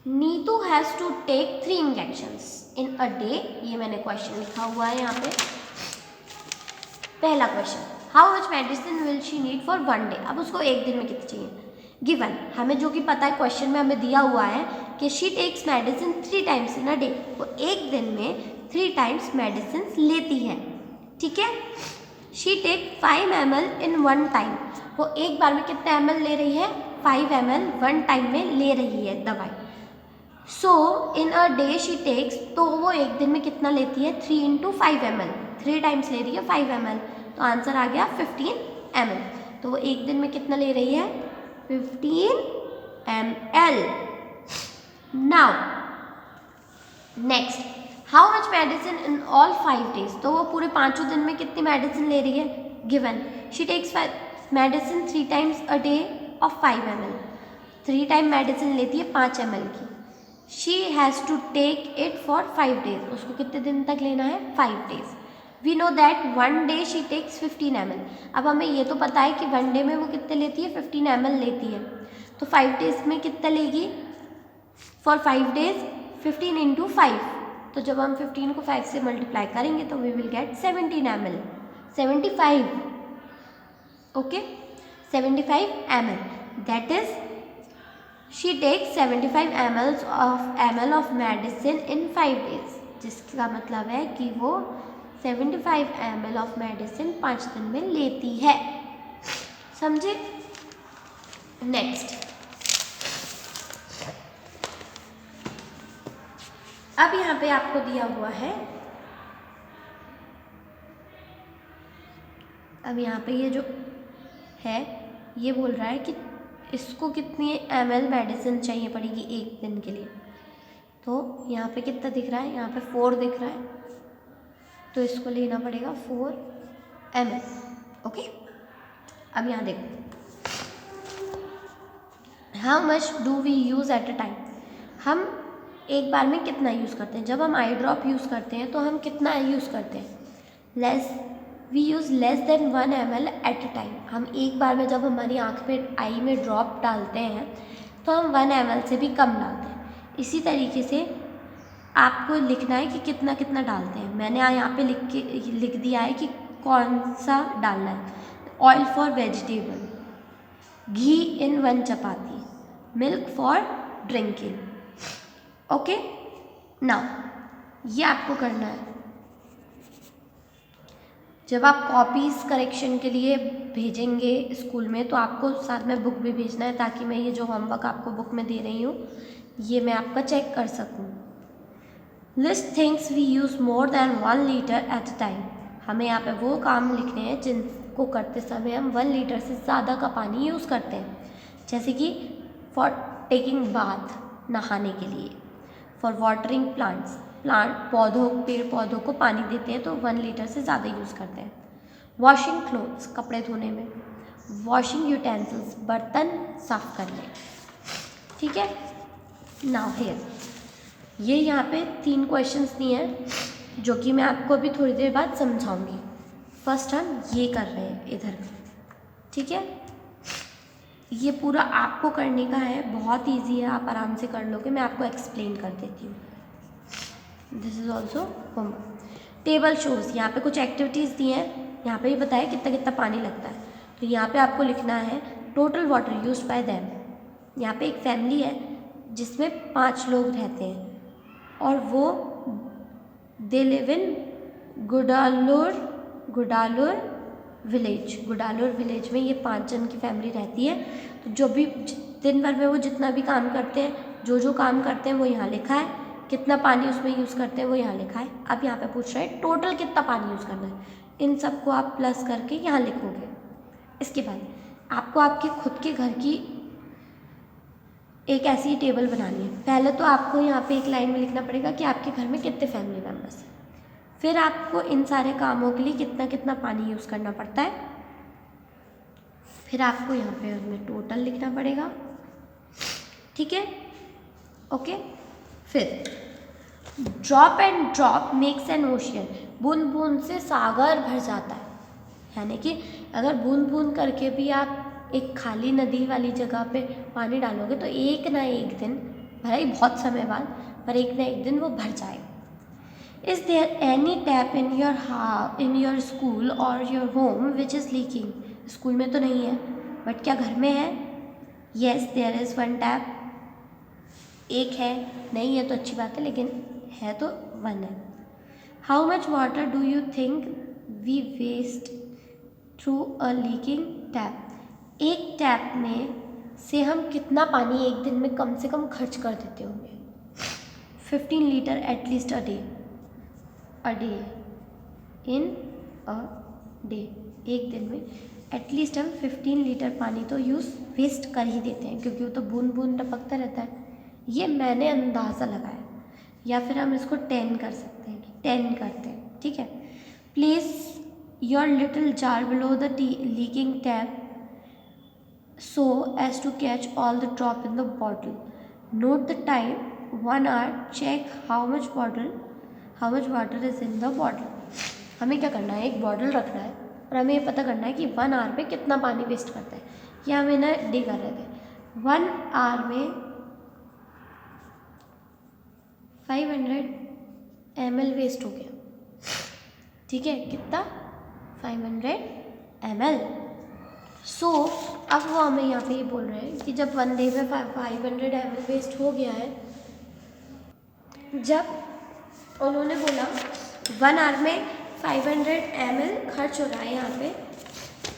Neetu has to take 3 injections in a day. ये मैंने क्वेश्चन लिखा हुआ है यहाँ पे। पहला question, how much medicine will she need for 1 day? अब उसको एक दिन में कितनी चाहिए? गिवन हमें जो कि पता है, क्वेश्चन में हमें दिया हुआ है कि she takes medicine 3 times in a day. वो एक दिन में 3 times मेडिसिन लेती है, ठीक है। She take 5 ml in 1 time। वो एक बार में कितने ml ले रही है? 5 ml 1 time में ले रही है दवाई। सो इन अ डे शी टेक्स, तो वो एक दिन में कितना लेती है? 3 into 5 ml, 3 times ले रही है 5 ml। तो आंसर आ गया 15 ml। तो वो एक दिन में कितना ले रही है? 15 ml। Now next, how much medicine in all 5 days? तो वो पूरे 5 दिन में कितनी मेडिसिन ले रही है? Given she takes medicine 3 times a day of 5 ml। 3 time medicine लेती है 5 ml की। She has to take it for 5 days। उसको कितने दिन तक लेना है? 5 days। We know that 1 day she takes 15 ml। अब हमें ये तो पता है कि 1 day में वो कितने लेती है? 15 ml लेती है। तो 5 days में कितना लेगी? For 5 days 15 into 5। तो जब हम 15 को 5 से मल्टीप्लाई करेंगे तो we will get 17 ml, 75, okay, 75 ml। That is she takes 75 ml of medicine in 5 days, जिसका मतलब है कि वो 75 ml ऑफ मेडिसिन 5 दिन में लेती है। समझे? नेक्स्ट, अब यहाँ पे आपको दिया हुआ है, अब यहाँ पे ये जो है ये बोल रहा है कि इसको कितनी ml मेडिसिन चाहिए पड़ेगी एक दिन के लिए। तो यहाँ पे कितना दिख रहा है? यहाँ पे 4 दिख रहा है, तो इसको लेना पड़ेगा 4 ml, ओके। अब यहाँ देखो, how much do we use at a time? हम एक बार में कितना यूज़ करते हैं? जब हम आई ड्रॉप यूज़ करते हैं तो हम कितना यूज़ करते हैं? We use less than 1 ml at a time. हम एक बार में जब हमारी आँख पे आई में ड्रॉप डालते हैं तो हम 1 ml से भी कम डालते हैं। इसी तरीके से आपको लिखना है कि कितना कितना डालते हैं। मैंने यहाँ पे लिख दिया है कि कौन सा डालना है। Oil for vegetable, ghee in 1 chapati, milk for drinking, okay. Now ये आपको करना है। जब आप कॉपीज़ करेक्शन के लिए भेजेंगे स्कूल में तो आपको साथ में बुक भी भेजना है, ताकि मैं ये जो होमवर्क आपको बुक में दे रही हूँ ये मैं आपका चेक कर सकूँ। List things we use more than 1 litre at a time. हमें यहाँ पे वो काम लिखने हैं जिनको करते समय हम 1 लीटर से ज़्यादा का पानी यूज़ करते हैं। जैसे कि फॉर टेकिंग बाथ, नहाने के लिए, फॉर वाटरिंग प्लांट्स, पेड़ पौधों को पानी देते हैं तो 1 लीटर से ज़्यादा यूज़ करते हैं। वॉशिंग क्लोथ्स, कपड़े धोने में, वॉशिंग यूटेंसिल्स, बर्तन साफ करने, ठीक है। नाउ हियर ये यहाँ पे 3 क्वेश्चंस दिए हैं जो कि मैं आपको अभी थोड़ी देर बाद समझाऊंगी। फर्स्ट हम ये कर रहे हैं इधर, ठीक है। ये पूरा आपको करने का है, बहुत इजी है, आप आराम से कर लोगे। मैं आपको एक्सप्लेन कर देती हूँ। This is also homework. Table shows, यहाँ पे कुछ एक्टिविटीज़ दी हैं, यहाँ पे भी बताया कितना कितना पानी लगता है। तो यहाँ पे आपको लिखना है total water used by them. यहाँ पे एक फैमिली है जिसमें 5 लोग रहते हैं और वो दे लिव इन गुडालुर विलेज में ये 5 जन की फैमिली रहती है। तो जो भी दिन भर में वो जितना भी काम करते हैं, जो काम करते हैं वो यहाँ लिखा है, कितना पानी उसमें यूज़ करते हैं वो यहाँ लिखा है। अब यहाँ पे पूछ रहा है टोटल कितना पानी यूज़ करना है, इन सबको आप प्लस करके यहाँ लिखोगे। इसके बाद आपको आपके खुद के घर की एक ऐसी टेबल बनानी है। पहले तो आपको यहाँ पे एक लाइन में लिखना पड़ेगा कि आपके घर में कितने फैमिली मेम्बर्स हैं, फिर आपको इन सारे कामों के लिए कितना कितना पानी यूज़ करना पड़ता है, फिर आपको यहाँ पे उसमें टोटल लिखना पड़ेगा। ठीक है, ओके। फिर drop and drop makes an ocean, बूंद बूंद से सागर भर जाता है। यानी कि अगर बूंद बूंद करके भी आप एक खाली नदी वाली जगह पे पानी डालोगे तो एक ना एक दिन, भले ही बहुत समय बाद, पर एक ना एक दिन वो भर जाएगा। Is there any tap in your school और your home which is leaking, school में तो नहीं है बट क्या घर में है? Yes there is one tap, एक है, नहीं है तो अच्छी बात है, लेकिन है तो वन है। How much water do you think we waste through a leaking tap, एक टैप में से हम कितना पानी एक दिन में कम से कम खर्च कर देते होंगे? 15 litre at least a day in a day, एक दिन में एटलीस्ट हम 15 लीटर पानी तो वेस्ट कर ही देते हैं, क्योंकि वो तो बूंद बूंद टपकता रहता है। ये मैंने अंदाज़ा लगाया, या फिर हम इसको 10 कर सकते हैं कि 10 करते हैं। ठीक है, place your little jar below the leaking tap so as to catch all the drop in the bottle. Note the time, 1 hour. Check how much water is in the bottle. हमें क्या करना है, एक बॉटल रखना है और हमें ये पता करना है कि 1 आवर में कितना पानी वेस्ट करता है। ये हमें ना डे कर रहे थे, 1 आवर में 500 ml वेस्ट हो गया। ठीक है, कितना? 500 ml। सो अब वो हमें यहाँ पे ये बोल रहे हैं कि जब 1 डे में 500 ml वेस्ट हो गया है, जब उन्होंने बोला 1 आवर में 500 ml खर्च हो रहा है, यहाँ पे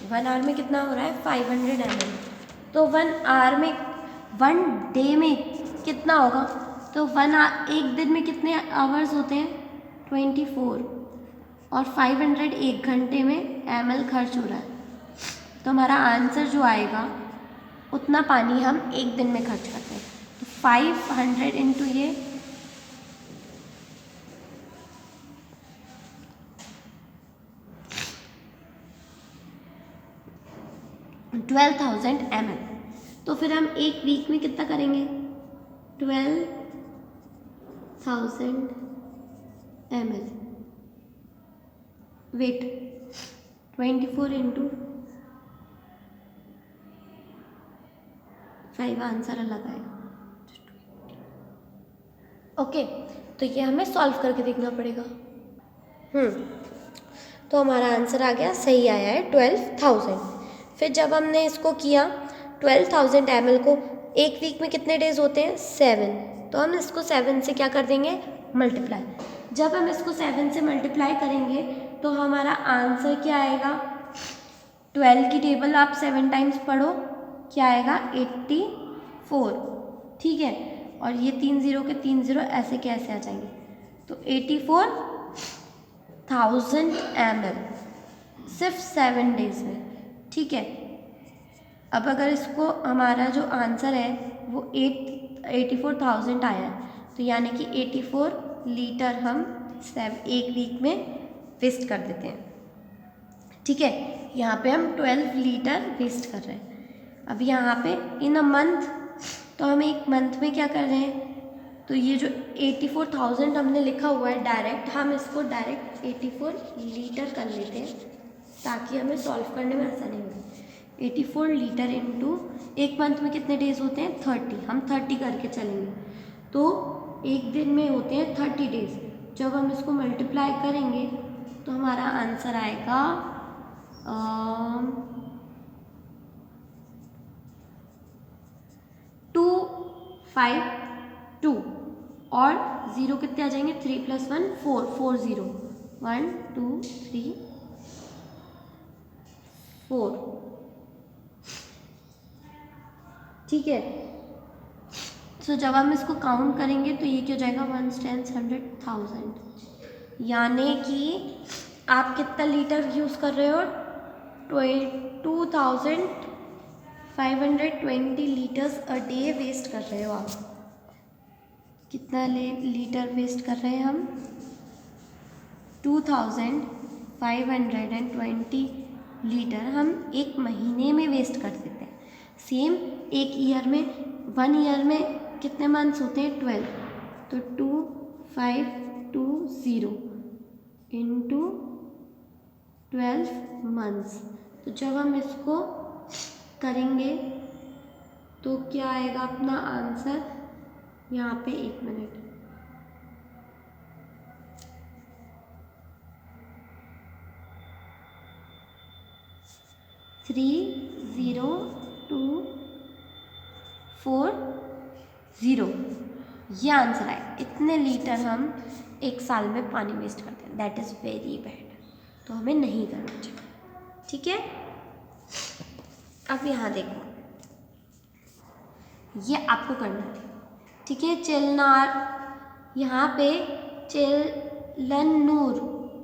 1 आवर में कितना हो रहा है? 500 ml। तो 1 आवर में, 1 डे में कितना होगा? तो एक दिन में कितने आवर्स होते हैं? 24, और 500 एक घंटे में ml खर्च हो रहा है। तो हमारा आंसर जो आएगा उतना पानी हम एक दिन में खर्च करते हैं। तो 500 इंटू ये 12,000 ml। तो फिर हम एक वीक में कितना करेंगे? 12,000 ml। वेट, 24 इंटू 5 आंसर अलग आएगा। ओके, तो ये हमें सॉल्व करके देखना पड़ेगा। तो हमारा आंसर आ गया, सही आया है 12,000। फिर जब हमने इसको किया 12,000 ml को, एक वीक में कितने डेज होते हैं? 7। तो हम इसको 7 से क्या कर देंगे? मल्टीप्लाई। जब हम इसको 7 से मल्टीप्लाई करेंगे तो हमारा आंसर क्या आएगा? 12 की टेबल आप 7 टाइम्स पढ़ो, क्या आएगा? 84। ठीक है, और ये 3 0 के 3 0 ऐसे कैसे आ जाएंगे? तो 84,000 ml सिर्फ 7 डेज में। ठीक है, अब अगर इसको हमारा जो आंसर है वो 84,000 आया है, तो यानी कि 84 लीटर हम एक वीक में वेस्ट कर देते हैं। ठीक है, यहाँ पे हम 12 लीटर वेस्ट कर रहे हैं। अब यहाँ पे इन अ मंथ, तो हम एक मंथ में क्या कर रहे हैं? तो ये जो 84,000 हमने लिखा हुआ है डायरेक्ट, हम इसको डायरेक्ट 84 लीटर कर लेते हैं ताकि हमें सॉल्व करने में आसानी होगी। 84 लीटर इंटू, एक मंथ में कितने डेज होते हैं? 30। हम 30 करके चलेंगे, तो एक दिन में होते हैं 30 डेज। जब हम इसको मल्टीप्लाई करेंगे तो हमारा आंसर आएगा 252 और 0 कितने आ जाएंगे, 3 + 1 4, 40, 1 2 3 4, ठीक है। तो जब हम इसको काउंट करेंगे तो ये क्या हो जाएगा, 1 10 100 1000, यानी कि आप कितना लीटर यूज़ कर रहे हो, 2520 लीटर्स अ डे वेस्ट कर रहे हो आप। कितना लीटर वेस्ट कर रहे हैं हम, 2520 लीटर हम एक महीने में वेस्ट कर देते हैं। सेम एक ईयर में, 1 ईयर में कितने मंथ्स होते हैं, 12, तो 2520 इंटू 12 मंथ्स। तो जब हम इसको करेंगे तो क्या आएगा अपना आंसर, यहाँ पे 1 मिनट, 3024 ये आंसर है। इतने लीटर हम एक साल में पानी वेस्ट करते हैं, दैट इज़ वेरी बैड, तो हमें नहीं करना चाहिए, ठीक है। अब यहाँ देखो, ये आपको करना है, ठीक है। चेलनार, यहाँ पे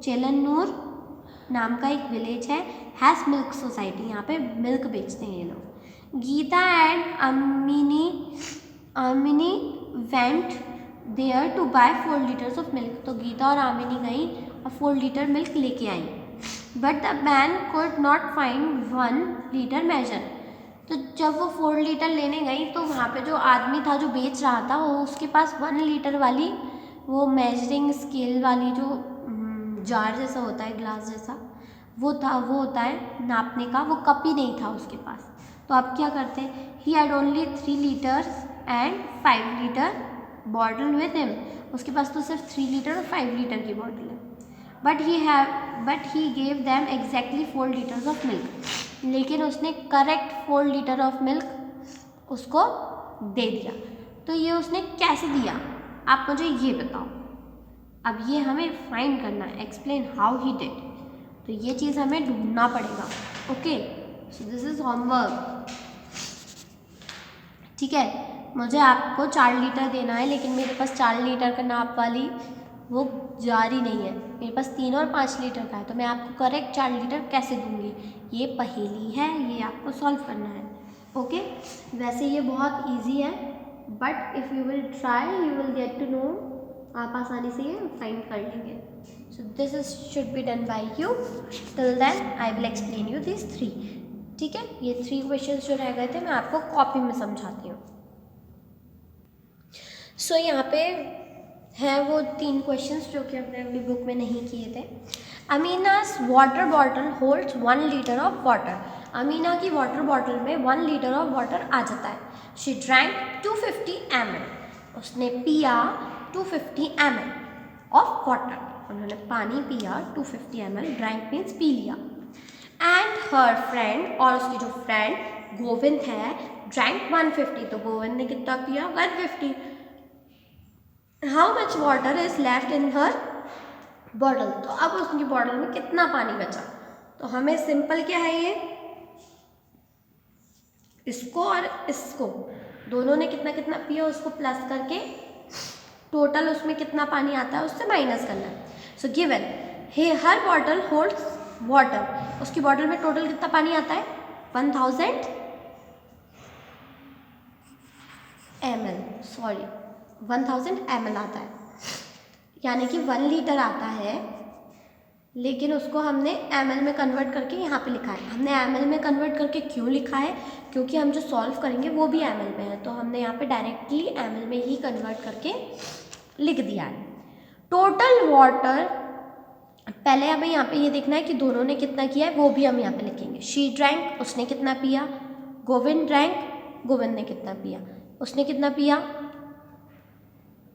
चेलन्नूर नाम का एक विलेज है, हैज़ मिल्क सोसाइटी, यहाँ पे मिल्क बेचते हैं ये लोग। Geeta and Amini went there to buy 4 litres of milk, तो गीता और आमिनी गई और 4 लीटर मिल्क लेके आई। But the man could not find 1 litre measure, तो जब वो 4 लीटर लेने गई तो वहाँ पे जो आदमी था जो बेच रहा था, वो उसके पास 1 लीटर वाली वो मेजरिंग स्केल वाली जो जार जैसा होता है, ग्लास जैसा वो था, वो होता है नापने का, वो कप ही नहीं था उसके पास। तो आप क्या करते हैं, he had only 3 litres and 5 litre bottle with him, उसके पास तो सिर्फ 3 लीटर और 5 लीटर की बॉटल है। But he gave them exactly 4 litres of milk, लेकिन उसने करेक्ट 4 लीटर ऑफ मिल्क उसको दे दिया। तो ये उसने कैसे दिया, आप मुझे ये बताओ। अब ये हमें फाइंड करना है, एक्सप्लेन हाउ ही डिड, तो ये चीज़ हमें ढूंढना पड़ेगा। Okay, so this is homework, ठीक है। मुझे आपको 4 लीटर देना है, लेकिन मेरे पास 4 लीटर का नाप वाली वो जारी नहीं है, मेरे पास 3 और 5 लीटर का है, तो मैं आपको करेक्ट 4 लीटर कैसे दूंगी, ये पहेली है, ये आपको सॉल्व करना है। ओके, वैसे ये बहुत इजी है, but if you will try you will get to know, आप आसानी से ये फाइंड कर लेंगे। So this is should be done by you, till then I will explain you this 3, ठीक है। ये 3 क्वेश्चंस जो रह गए थे मैं आपको कॉपी में समझाती हूँ। सो यहाँ पे हैं वो 3 क्वेश्चंस जो कि हमने अपनी बुक में नहीं किए थे। Amina's water bottle holds 1 litre of water, Amina की वाटर बॉटल में 1 लीटर ऑफ वाटर आ जाता है। शी ड्रैंक 250 ml, उसने पिया 250 ml ऑफ वाटर, उन्होंने पानी पिया 250 ml, ड्रैंक मीन्स पी लिया। एंड हर फ्रेंड, और उसकी जो फ्रेंड गोविंद है, ड्रैंक 150, तो गोविंद ने कितना पिया, 150। How much water is left in her bottle, तो अब उसकी बॉटल में कितना पानी बचा, तो हमें सिंपल क्या है, ये इसको और इसको दोनों ने कितना कितना पिया उसको प्लस करके टोटल उसमें कितना पानी आता है उससे माइनस करना है। So given her bottle holds water, उसकी बॉटल में टोटल कितना पानी आता है, 1000 ml आता है, यानी कि 1 लीटर आता है, लेकिन उसको हमने ml में कन्वर्ट करके यहाँ पे लिखा है। हमने ml में कन्वर्ट करके क्यों लिखा है, क्योंकि हम जो सॉल्व करेंगे वो भी ml में है, तो हमने यहाँ पे डायरेक्टली ml में ही कन्वर्ट करके लिख दिया है। टोटल वाटर, पहले हमें यहाँ पे ये देखना है कि दोनों ने कितना किया है, वो भी हम यहाँ पे लिखेंगे। शी ड्रैंक, उसने कितना पिया, गोविंद ड्रैंक, गोविंद ने कितना पिया, उसने कितना पिया,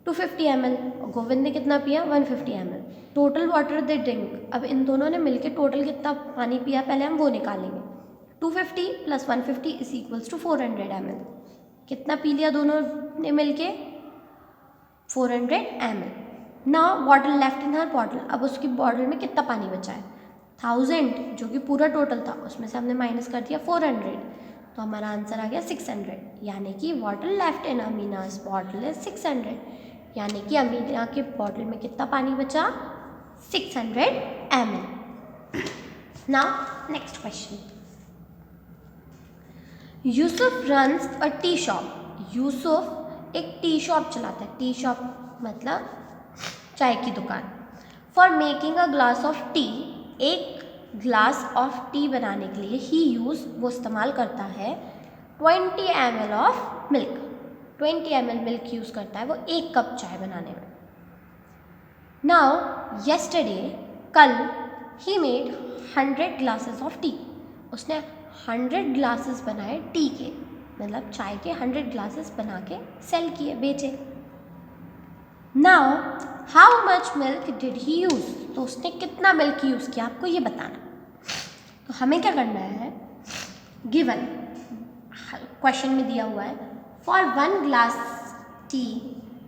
250 ml, और गोविंद ने कितना पिया 150 ml। Total water they drink, अब इन दोनों ने मिलके टोटल कितना पानी पिया पहले हम वो निकालेंगे। 250 + 150 = 400 ml। कितना पी लिया दोनों ने मिलके 400 ml। Now bottle left in her bottle, अब उसकी बॉटल में कितना पानी बचा है 1000 जो कि पूरा टोटल था, उसमें से हमने माइनस कर दिया 400, तो हमारा आंसर आ गया 600। यानी कि water left in Amina's bottle is 600, यानी कि अमीना के बॉटल में कितना पानी बचा 600 ml। Now next question, Yusuf runs अ टी शॉप। यूसुफ एक टी शॉप चलाता है, टी शॉप मतलब चाय की दुकान। For making a glass of T, एक ग्लास ऑफ टी बनाने के लिए ही यूज़, वो इस्तेमाल करता है 20 ml of milk. 20 ml milk use करता है वो एक कप चाय बनाने में। नाउ येस्टरडे, कल, he made 100 glasses of T, उसने 100 ग्लासेस बनाए टी के, मतलब चाय के 100 ग्लासेस बना के सेल किए, बेचे। Now how much milk did he use, तो उसने कितना मिल्क यूज़ किया आपको ये बताना। तो हमें क्या करना है, गिवन क्वेश्चन में दिया हुआ है for 1 glass tea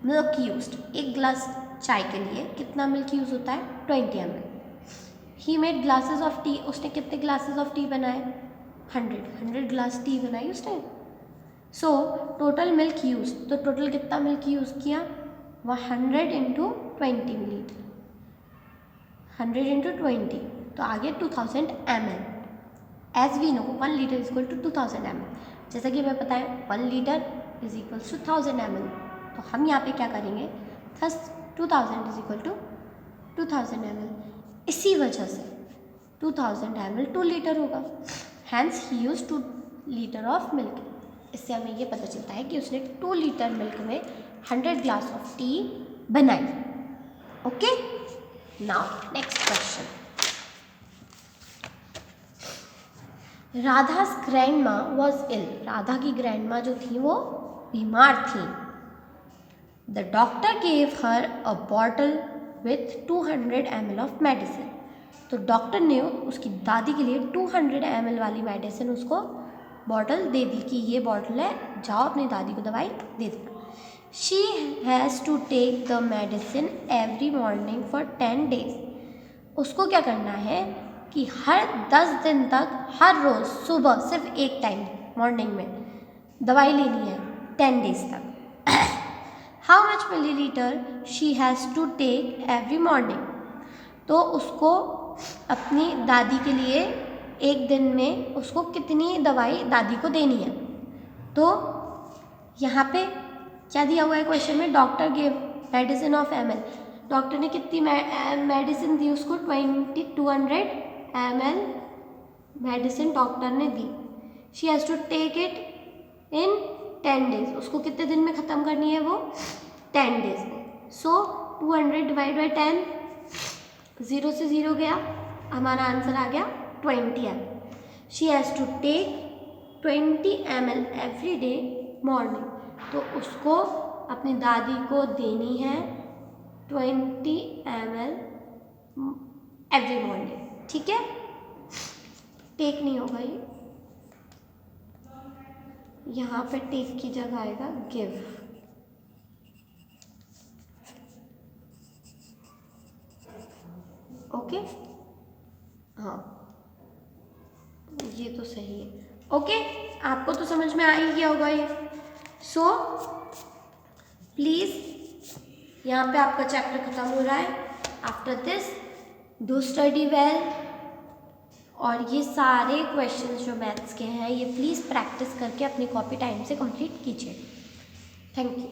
milk used, एक ग्लास चाय के लिए कितना मिल्क यूज़ होता है 20 ml। He made glasses of T, उसने कितने ग्लासेस ऑफ टी बनाए 100 ग्लास टी बनाई उसने। सो टोटल मिल्क यूज, तो टोटल कितना मिल्क यूज़ किया 100 × 20 मिलीलीटर, 100 × 20, तो आ गया 2000 ml। As we know 1 litre = 2000 ml, जैसा कि हमें पता है 1 लीटर = 1000 ml, तो हम यहाँ पे क्या करेंगे 2000 = 2000 ml। इसी वजह से 2000 ml 2 लीटर होगा, hence he use 2 litre of milk. इससे हमें ये पता चलता है कि उसने 2 लीटर मिल्क में 100 ग्लास ऑफ टी बनाई। Okay, now next question, Radha's grandma was ill, Radha की ग्रैंडमा जो थी वो बीमार थी। The doctor gave her a bottle with 200 ml of medicine, तो डॉक्टर ने उसकी दादी के लिए 200 ml वाली मेडिसिन उसको बॉटल दे दी कि ये बॉटल है, जाओ अपनी दादी को दवाई दे देना। She has to take the medicine every morning for 10 days, उसको क्या करना है कि हर 10 दिन तक हर रोज़ सुबह सिर्फ एक टाइम मॉर्निंग में दवाई लेनी है 10 days तक। How much millilitre she has to take every morning, तो उसको अपनी दादी के लिए एक दिन में उसको कितनी दवाई दादी को देनी है। तो यहाँ पे क्या दिया हुआ है क्वेश्चन में, doctor gave medicine of ml, doctor ने कितनी मेडिसिन दी उसको 200 ml मेडिसिन डॉक्टर ने दी। She has to take it in 10 days, उसको कितने दिन में ख़त्म करनी है वो 10 days में। सो 200 / 10, 0 से 0 गया, हमारा आंसर आ गया 20 ml। She has to take 20 ml every day morning, तो उसको अपनी दादी को देनी है 20 ml एवरी मॉर्निंग। ठीक है, टेक नहीं होगा ये, यहाँ पे टेक की जगह आएगा गिव। ओके, हाँ ये तो सही है। ओके, आपको तो समझ में आ ही गया होगा ये। सो प्लीज़ यहाँ पे आपका चैप्टर ख़त्म हो रहा है। After this do study well, और ये सारे क्वेश्चंस जो मैथ्स के हैं ये प्लीज़ प्रैक्टिस करके अपनी कॉपी टाइम से कंप्लीट कीजिए। Thank you.